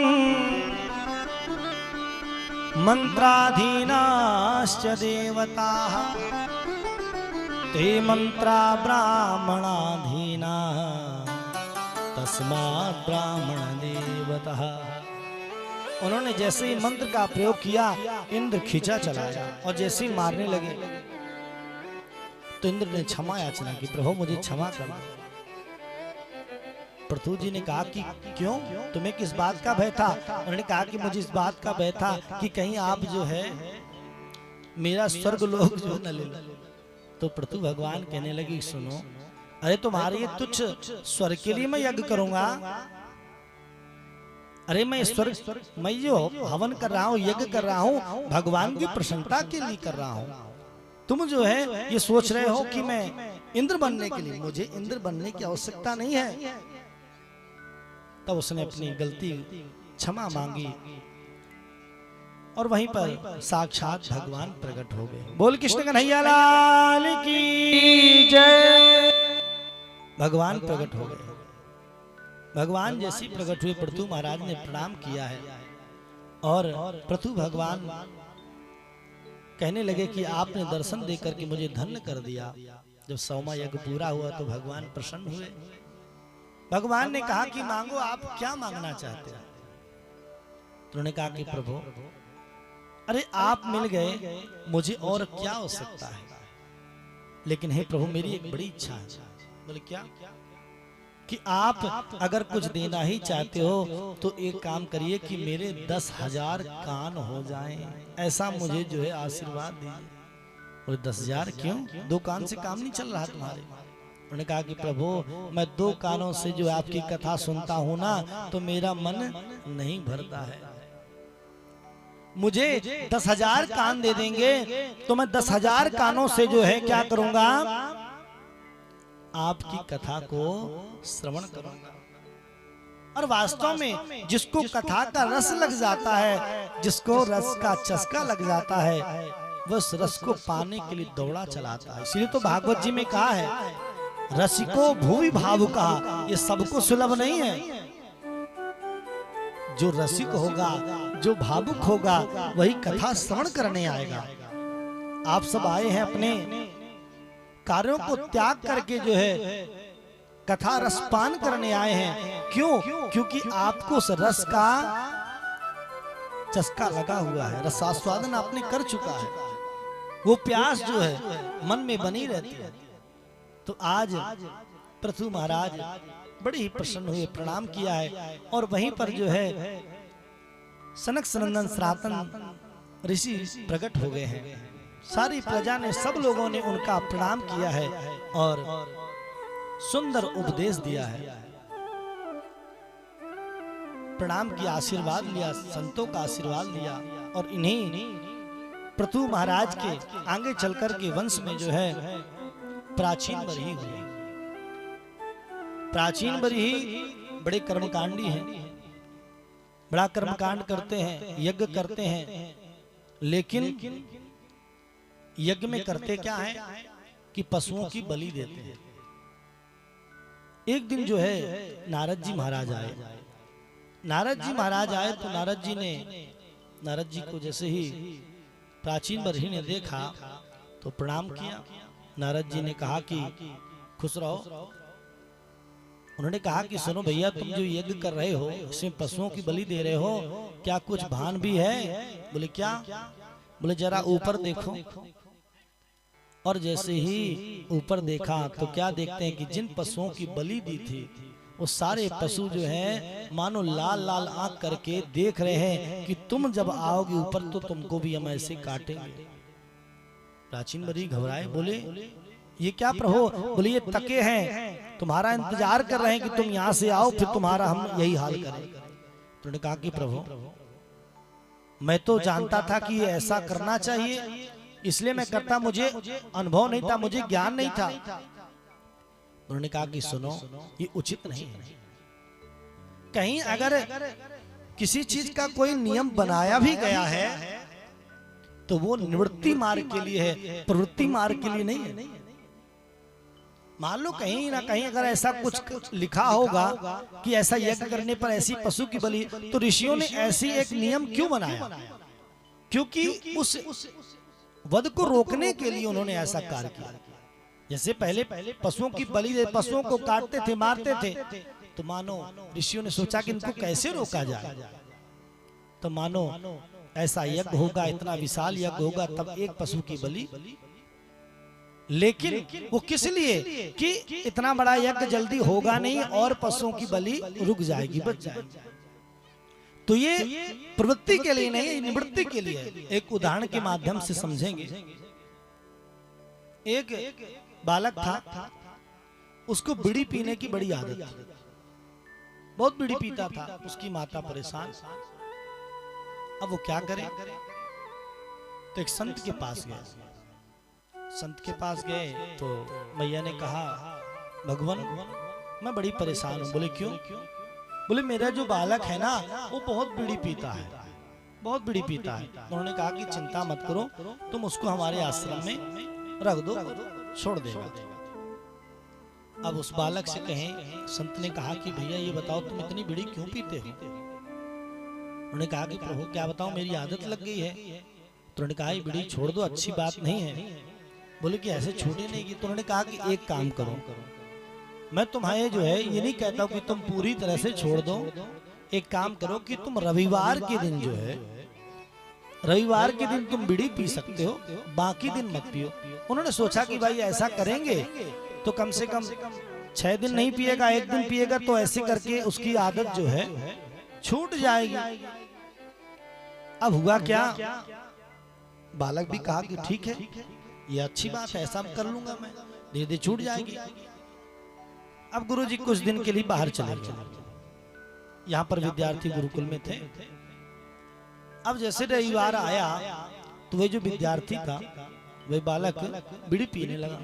मंत्राधीनाश्च देवताः ते मंत्रा ब्राह्मणाधीना तस्मात् ब्राह्मण देवतः। उन्होंने जैसे ही मंत्र का प्रयोग किया इंद्र खींचा चलाया और जैसे ही मारने लगे तो इंद्र ने क्षमा याचना की, प्रभु मुझे क्षमा कर दो। पृथु जी ने कहा कि क्यों, तुम्हें किस बात का भय था? उन्होंने कहा कि मुझे इस बात का भय था कि कहीं आप जो है मेरा स्वर्ग लोक जो न ले लो। तो पृथु भगवान कहने लगी सुनो, अरे तुम्हारे ये तुच्छ स्वर्ग के लिए मैं यज्ञ करूंगा? अरे मैं स्वर्ग, मैं जो हवन कर रहा हूँ, यज्ञ कर रहा हूँ, भगवान की प्रसन्नता के लिए कर रहा हूँ। तुम जो है ये सोच रहे हो कि मैं इंद्र बनने के लिए, मुझे इंद्र बनने की आवश्यकता नहीं है। तब उसने अपनी गलती क्षमा मांगी और वहीं पर साक्षात भगवान प्रकट हो गए। बोल कृष्ण कन्हैया लाल की जय। भगवान प्रकट हो गए। भगवान जैसी प्रकट हुए पृथु महाराज ने प्रणाम किया है और पृथु भगवान कहने लगे कि आपने दर्शन देकर के मुझे धन्य कर दिया। जब 100वां यज्ञ पूरा हुआ तो भगवान प्रसन्न हुए। भगवान ने कहा कि मांगो, आप क्या मांगना चाहते हैं? तो उन्होंने कहा कि प्रभु, अरे आप मिल गए, मुझे और क्या हो सकता है? लेकिन हे प्रभु, मेरी एक बड़ी इच्छा है। बोले क्या? कि आप अगर कुछ देना ही चाहते हो तो एक काम करिए कि मेरे 10,000 कान हो जाएं, ऐसा मुझे जो है आशीर्वाद दीजिए। बोले 10,000 क्यों? 2 कान से काम नहीं चल रहा तुम्हारे? उन्होंने कहा कि प्रभु, मैं 2 कानों से जो आपकी कथा सुनता हूं ना, तो मेरा मन नहीं भरता है। मुझे 10,000 कान दे देंगे तो मैं 10,000 कानों से जो है क्या करूंगा? आपकी कथा को श्रवण करूंगा। और वास्तव में जिसको कथा का रस लग जाता है, जिसको रस का चस्का लग जाता है, वह उस रस को पाने के लिए दौड़ा चलाता है। इसलिए तो भागवत जी में कहा है, रसिको भुवि भावुका, ये सबको सुलभ नहीं है। जो रसिक होगा, जो भावुक होगा, वही कथा श्रवण करने आएगा। आप सब आए हैं अपने कार्यों को त्याग करके जो है कथा रसपान करने आए हैं। क्यों? क्योंकि आपको उस रस का चस्का लगा हुआ है, रसास्वादन आपने कर चुका है। वो प्यास जो है मन में बनी रहती है। तो आज पृथु महाराज बड़े ही प्रसन्न हुए, प्रणाम किया है। और वहीं पर जो है सनक सनंदन सनातन ऋषि प्रकट हो गए हैं। सारी प्रजा ने, सब लोगों ने उनका प्रणाम किया है और सुंदर उपदेश दिया है। प्रणाम किया, आशीर्वाद लिया, संतों का आशीर्वाद लिया। और इन्हीं पृथु महाराज के आगे चलकर के वंश में जो है प्राचीन बरही हुए। प्राचीन बरही बड़े कर्मकांडी हैं, बड़ा कर्मकांड करते हैं, यज्ञ करते हैं। लेकिन यज्ञ में करते क्या है कि पशुओं की बलि देते हैं। एक दिन जो है नारद जी महाराज आए। नारद जी महाराज आए तो नारद जी को जैसे ही प्राचीन बरही ने देखा तो प्रणाम किया। नारद जी ने कहा कि खुश रहो। उन्होंने कहा कि सुनो भैया, तुम जो यज्ञ कर रहे हो इसमें पशुओं की बलि दे रहे हो, क्या कुछ भान भी है? बोले क्या? बोले जरा ऊपर देखो। और जैसे ही ऊपर देखा तो क्या देखते हैं कि जिन पशुओं की बलि दी थी वो सारे पशु जो हैं मानो लाल लाल आंख करके देख रहे हैं कि तुम जब आओगे ऊपर तो तुमको भी हम ऐसे काटेंगे। प्राचीन बरही घबराए, बोले ये क्या प्रभु? बोले ये तके हैं, तुम्हारा इंतजार कर रहे हैं कि तुम यहाँ से आओ, फिर तुम्हारा हम यही हाल करें। तो उन्होंने कहा कि प्रभु, मैं तो जानता था कि ये ऐसा करना चाहिए, इसलिए मैं करता, मुझे अनुभव नहीं था, मुझे ज्ञान नहीं था। उन्होंने कहा कि सुनो, ये उचित नहीं है। कहीं अगर किसी चीज का कोई नियम बनाया भी गया है तो वो निवृत्ति मार्ग के लिए है, प्रवृत्ति मार्ग के लिए नहीं है। मान लो कहीं ना कहीं अगर ऐसा कुछ लिखा होगा कि ऐसा यज्ञ करने पर ऐसी पशु की बलि, तो ऋषियों ने ऐसी एक नियम क्यों बनाया? क्योंकि उस वध को रोकने के लिए उन्होंने ऐसा कार्य किया। जैसे पहले पशुओं की बलि, पशुओं को काटते थे, मारते थे, तो मानो ऋषियों ने सोचा कि इनको कैसे रोका जाए। तो मानो ऐसा यज्ञ होगा, इतना विशाल यज्ञ होगा, तब एक पशु की बलि। लेकिन वो किस लिए कि इतना बड़ा यज्ञ जल्दी होगा नहीं और पशुओं की बलि रुक जाएगी, बच जाएगी। तो ये प्रवृत्ति के लिए नहीं, निवृत्ति के लिए। एक उदाहरण के माध्यम से समझेंगे। एक बालक था, उसको बीड़ी पीने की बड़ी आदत थी, बहुत बीड़ी पीता था। उसकी माता परेशान। अब वो क्या करे? तो एक संत के पास गए। संत के पास गए तो मैया ने कहा, भगवान मैं बड़ी परेशान हूं। बोले क्यों? बोले मेरा जो बालक है ना वो बहुत बीड़ी पीता है, बहुत बीड़ी पीता है। उन्होंने कहा कि चिंता मत करो, तुम उसको हमारे आश्रम में रख दो, छोड़ देगा। अब उस बालक से कहें, संत ने कहा कि भैया ये बताओ तुम इतनी बीड़ी क्यों पीते हो? उन्होंने कहा कि प्रभु क्या बताऊं, मेरी आदत लग गई है। तो उन्होंने कहा ये बीड़ी छोड़ दो, अच्छी बात नहीं है। बोले कि ऐसे छूटे नहीं की। तो उन्होंने कहा कि एक काम करो, मैं तुम्हारे जो है ये नहीं कहता कि तुम पूरी तरह से छोड़ दो, एक काम करो कि तुम रविवार के दिन जो है, रविवार के दिन तुम बीड़ी पी सकते हो, बाकी दिन मत पियो। उन्होंने सोचा कि भाई ऐसा करेंगे तो कम से कम 6 दिन नहीं पिएगा, 1 दिन पिएगा, तो ऐसे करके उसकी आदत जो है छूट जाएगी। अब हुआ क्या, बालक भी कहा कि ठीक है, ये अच्छी बात है, ऐसा कर लूंगा मैं, धीरे धीरे छूट जाएगी। अब गुरुजी कुछ दिन के लिए बाहर चले गए। यहाँ पर विद्यार्थी गुरुकुल में थे। अब जैसे रविवार आया तो वह जो विद्यार्थी था वह बालक बीड़ी पीने लगा।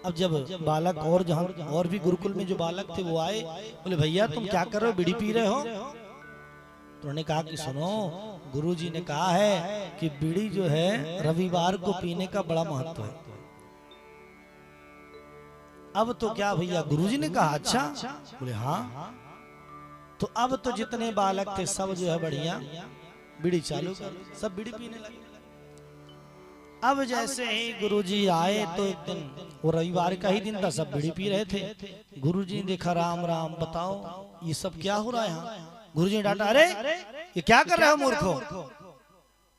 अब जब बालक और जहाँ और भी गुरुकुल में जो बालक थे वो आए, बोले भैया तुम क्या कर रहे हो, बीड़ी पी रहे हो? तो उन्होंने कहा कि सुनो, गुरुजी ने कहा है कि बीड़ी जो है रविवार को पीने का बड़ा महत्व है। अब तो क्या भैया, गुरुजी ने कहा अच्छा? बोले हाँ। तो अब तो जितने बालक थे सब जो है बढ़िया बीड़ी चालू कर, सब बीड़ी पीने लगे। अब जैसे ही गुरुजी आए तो एक दिन, वो रविवार का ही दिन था, सब बीड़ी पी रहे थे। गुरुजी ने देखा, राम राम, बताओ ये सब क्या हो रहा है यहाँ? गुरुजी ने डांटा, अरे ये क्या कर रहे हो मूर्खो?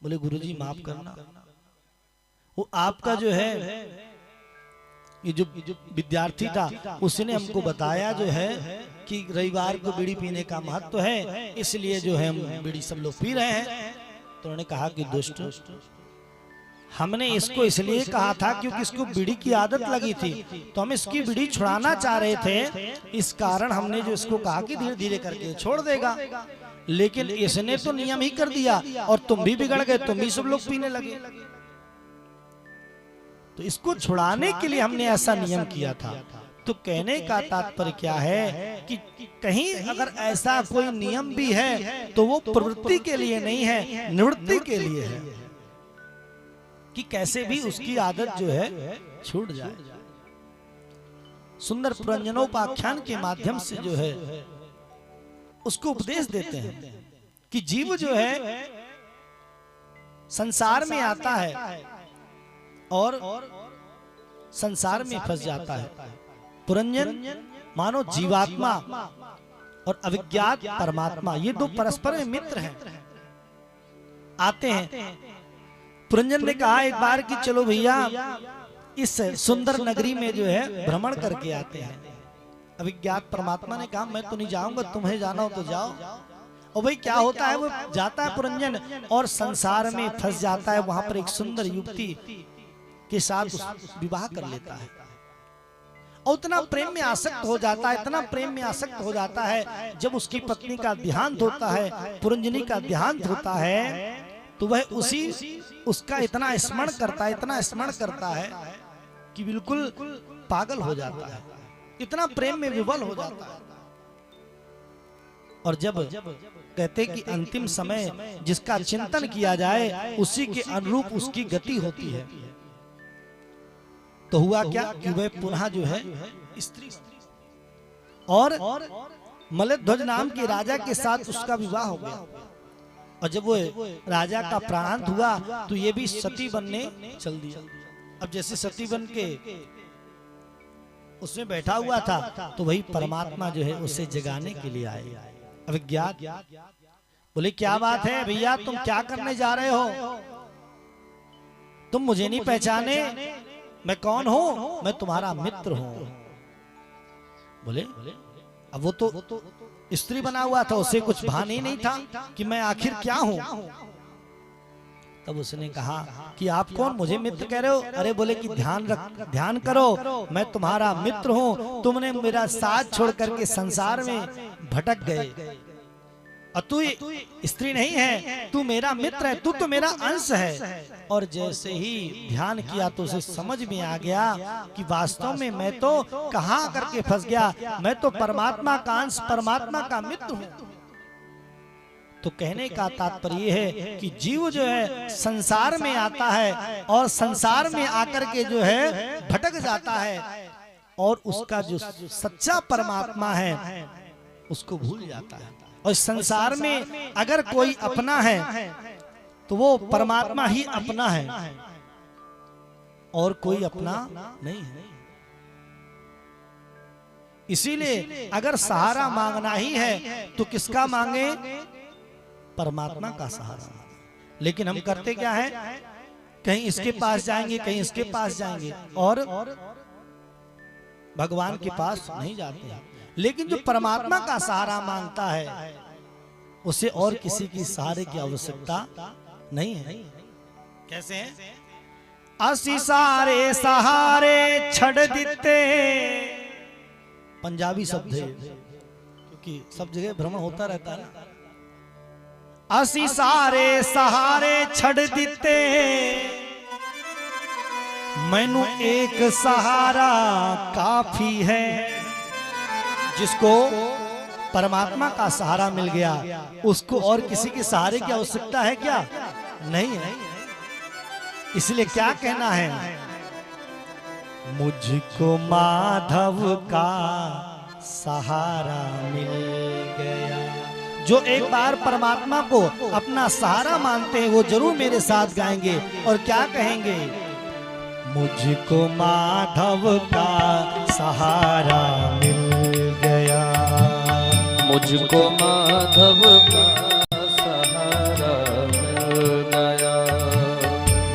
बोले गुरुजी माफ करना, वो आपका जो है ये जो विद्यार्थी था उसने हमको बताया जो है कि रविवार को बीड़ी पीने का महत्व है, इसलिए जो है हम बीड़ी सब लोग पी रहे हैं। तो उन्होंने कहा कि दुष्ट, हमने इसको इसलिए कहा था क्योंकि इसको बीड़ी की आदत लगी थी, तो हम इसकी बीड़ी छुड़ाना चाह रहे थे, इस कारण हमने जो इसको कहा कि धीरे धीरे करके छोड़ देगा। लेकिन इसने तो नियम ही कर दिया और तुम भी बिगड़ गए, तुम भी सब लोग पीने लगे। तो इसको छुड़ाने के लिए हमने ऐसा नियम किया था। तो कहने का तात्पर्य क्या है कि कहीं अगर ऐसा कोई नियम भी है तो वो प्रवृत्ति के लिए नहीं है, निवृत्ति के लिए है, कि कैसे भी उसकी आदत जो है छूट जाए। सुंदर पुरंजनोपाख्यान के माध्यम से जो है उसको उपदेश देते हैं कि जीव जो है संसार में आता है और संसार में फंस जाता है। पुरंजन मानो जीवात्मा और अविज्ञात परमात्मा, ये दो परस्पर में मित्र हैं, आते हैं। पुरंजन ने कहा एक बार कि चलो भैया इस सुंदर नगरी में जो है भ्रमण करके आते हैं। अविज्ञात परमात्मा ने कहा मैं तो नहीं जाऊंगा, तुम्हें जाना हो तो जाओ। और भाई क्या होता है, वो जाता है पुरंजन और संसार में फंस जाता है। वहां पर एक सुंदर युवती के साथ विवाह कर लेता है और इतना प्रेम में आसक्त हो जाता है, इतना प्रेम में आसक्त हो जाता है, जब उसकी पत्नी का देहांत होता है, पुरंजनी का देहांत होता है, तो वह उसका इतना स्मरण करता है, इतना स्मरण करता है कि बिल्कुल पागल हो जाता है, इतना प्रेम में विवल हो जाता है। और जब कहते कि अंतिम समय जिसका चिंतन किया जाए उसी के अनुरूप उसकी गति होती है, तो हुआ क्या कि वह पुनः जो है स्त्री और मलध्वज नाम के राजा के साथ उसका विवाह हो गया। और जब वो राजा का प्राणांत हुआ तो ये भी सती बनने चल दिया। अब जैसे सती बन के उसमें बैठा हुआ था तो वही परमात्मा जो है उसे जगाने के लिए आए। अविज्ञात बोले क्या बात है भैया, तुम क्या करने जा रहे हो? तुम मुझे नहीं पहचाने? मैं कौन हूं? मैं तुम्हारा मित्र हूं। बोले अब वो तो स्त्री बना हुआ था, उसे कुछ भान ही नहीं था कि मैं आखिर क्या हूं। तब उसने कहा कि आप कौन, मुझे मित्र कह रहे हो? अरे बोले कि ध्यान करो, मैं तुम्हारा मित्र हूं, तुमने मेरा साथ छोड़ करके संसार में भटक गए और तू स्त्री नहीं है, तू मेरा मित्र है, तू तो मेरा अंश है। और जैसे ही ध्यान किया तो उसे समझ में आ गया कि वास्तव में मैं तो कहां करके फंस गया, मैं तो परमात्मा का अंश, परमात्मा का मित्र हूं। तो कहने का तात्पर्य है कि जीव जो है संसार में आता है और संसार में आकर के जो है भटक जाता है और उसका जो सच्चा परमात्मा है उसको भूल जाता है। और संसार में अगर कोई अपना है तो वो परमात्मा ही अपना है और कोई अपना नहीं है। इसीलिए अगर सहारा मांगना ही है तो किसका मांगे? परमात्मा का सहारा। लेकिन हम करते क्या है, कहीं इसके पास जाएंगे, कहीं इसके पास जाएंगे और भगवान के पास नहीं जाते हैं। लेकिन जो परमात्मा का सहारा मांगता है उसे और किसी की सहारे की आवश्यकता नहीं है। कैसे है? असी सारे सहारे छड़ दिते, पंजाबी शब्द है क्योंकि सब जगह भ्रमण होता रहता है ना। असी सारे सहारे छड़ दिते, मैनू एक सहारा काफी है। जिसको परमात्मा का सहारा मिल गया उसको और किसी के सहारे की आवश्यकता है क्या? नहीं है। इसलिए क्या कहना है? मुझको माधव का सहारा मिल गया। जो एक बार परमात्मा को अपना सहारा मानते हैं वो जरूर मेरे साथ गाएंगे और क्या कहेंगे? मुझको माधव का सहारा मिल गया, मुझको माधव का सहारा मिल गया,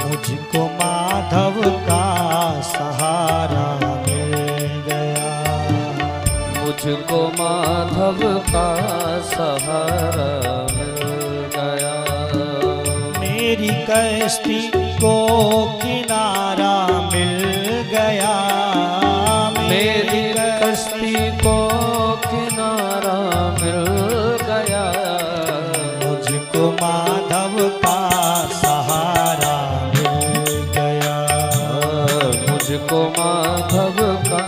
मुझको माधव का सहारा मिल गया, मुझको माधव का सहारा मिल गया। मेरी कश्ती को किनारा मिल गया, मेरी कश्ती को किनारा मिल गया, मुझको माधव का सहारा मिल गया, मुझको माधव का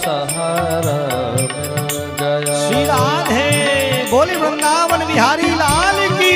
सहारा मिल गया। श्री राधे बोले वृंदावन बिहारी लाल की।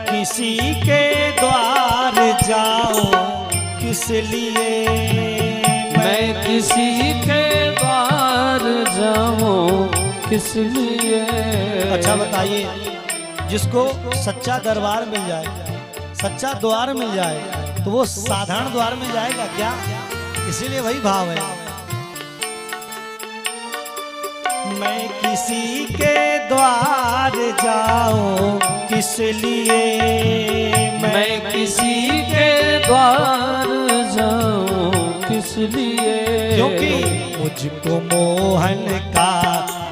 किसी के द्वार जाऊं किस लिए, मैं किसी के द्वार जाऊं किस लिए। अच्छा बताइए, जिसको सच्चा दरबार मिल जाए, सच्चा द्वार मिल जाए तो वो साधारण द्वार मिल जाएगा क्या? इसीलिए वही भाव है। मैं किसी के द्वार जाऊं किस लिए, मैं किसी के द्वार जाऊं किस लिए। क्योंकि मुझको मोहन का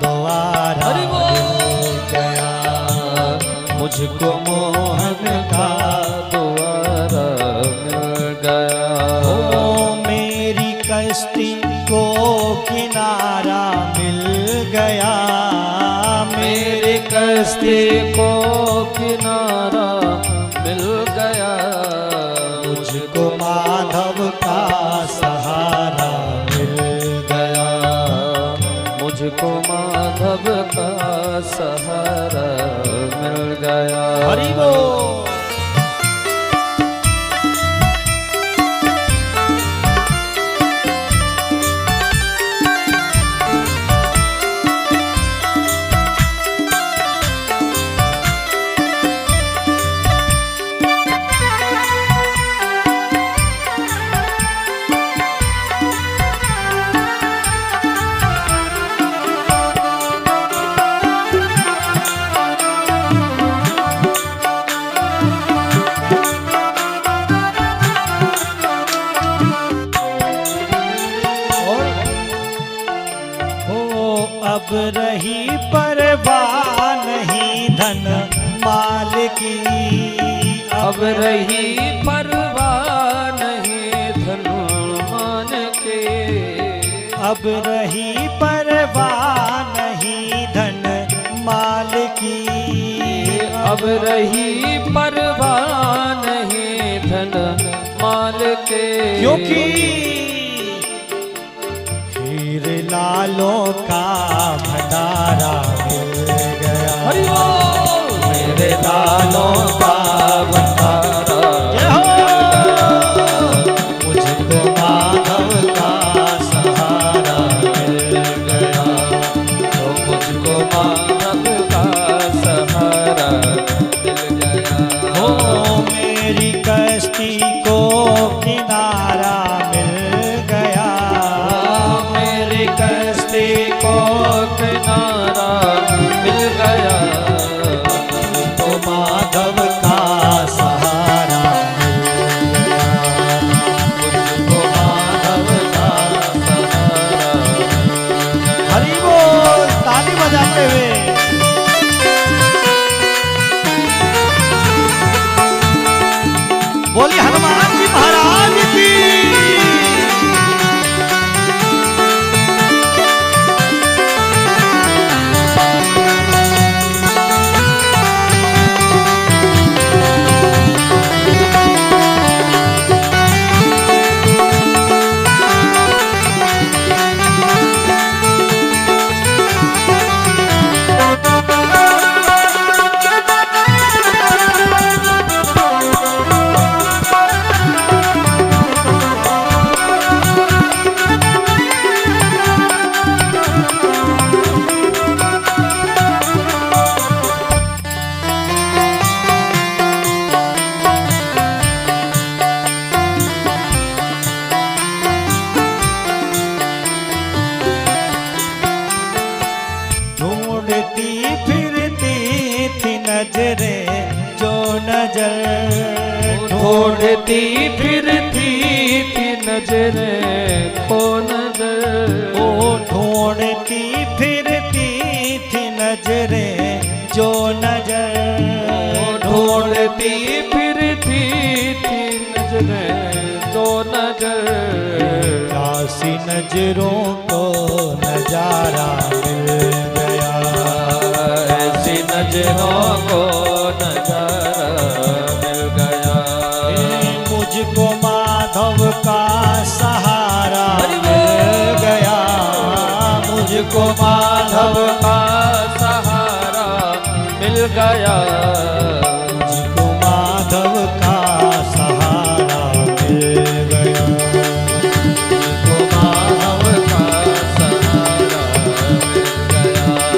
द्वार मिल गया, मुझको मोहन का द्वार मिल गया। ओ मेरी कश्ती को किनारा मिल गया, मेरी कश्ती को किनारा मिल गया, मुझको माधव का सहारा मिल गया, मुझको माधव का सहारा मिल गया। हरि बोल। अब रही परवाह नहीं धन माल की, अब रही परवाह नहीं धन मान अब रही परवाह नहीं धन माल की, अब रही परवाह नहीं धन माल के, क्योंकि हीर लालों का भंडारा मिल गया। हरि बोल। मेरे लालों का भंडारा मुझको माधव का सहारा मिल गया, तो मुझको माधव का सहारा मिल गया। हो मेरी कश्ती को किनारा मिल गया, मेरी कश्ती को किनारा मिल गया, तो माधव का सहारा मिल गया, मुझको माधव का सहारा मिल गया। हरि बोल। ताली बजाते हुए बोली हनुमान जी महाराज की। ढूंढती फिरती थी नजरें जो नजर, ढूंढती फिरती थी नजरें को नजर, ओ ढूंढती फिरती थी नजरें जो नजर, ढूंढती फिरती थी नजरें जो नजर, कासी नजरों को नजारा मिल गया, ऐसी नजरों को नजारा मिल गया। मुझको माधव का सहारा मिल गया, मुझको माधव का सहारा मिल गया, मुझको माधव का सहारा मिल गया, मुझको माधव का सहारा मिल गया,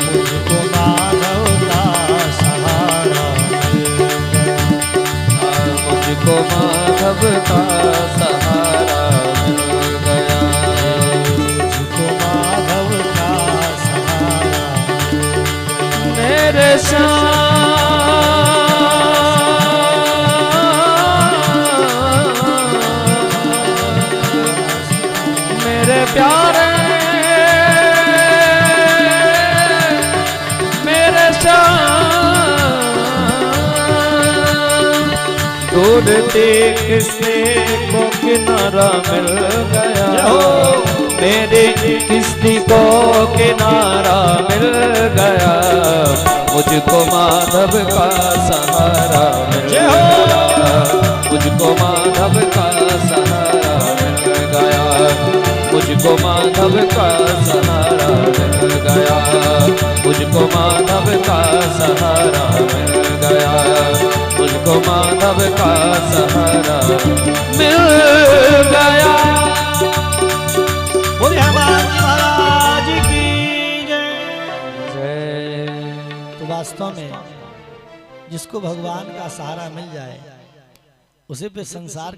मुझको माधव का सहारा मिल गया, मुझको माधव का सहारा मिल गया, मुझको माधव का सहारा मेरे मेरे प्यारे मेरे ढूंढते किसने को किनारा मिल गया, मेरे किस्ती को किनारा मिल गया, मुझको माधव का सहारा मिल गया, मुझको माधव का सहारा मिल गया, मुझको माधव का सहारा मिल गया, मुझको माधव का सहारा मिल गया, मुझको माधव का सहारा मिल गया। बोले हनुमान जी महाराज की जय। तो वास्तव में जिसको भगवान का सहारा मिल जाए उसे पे संसार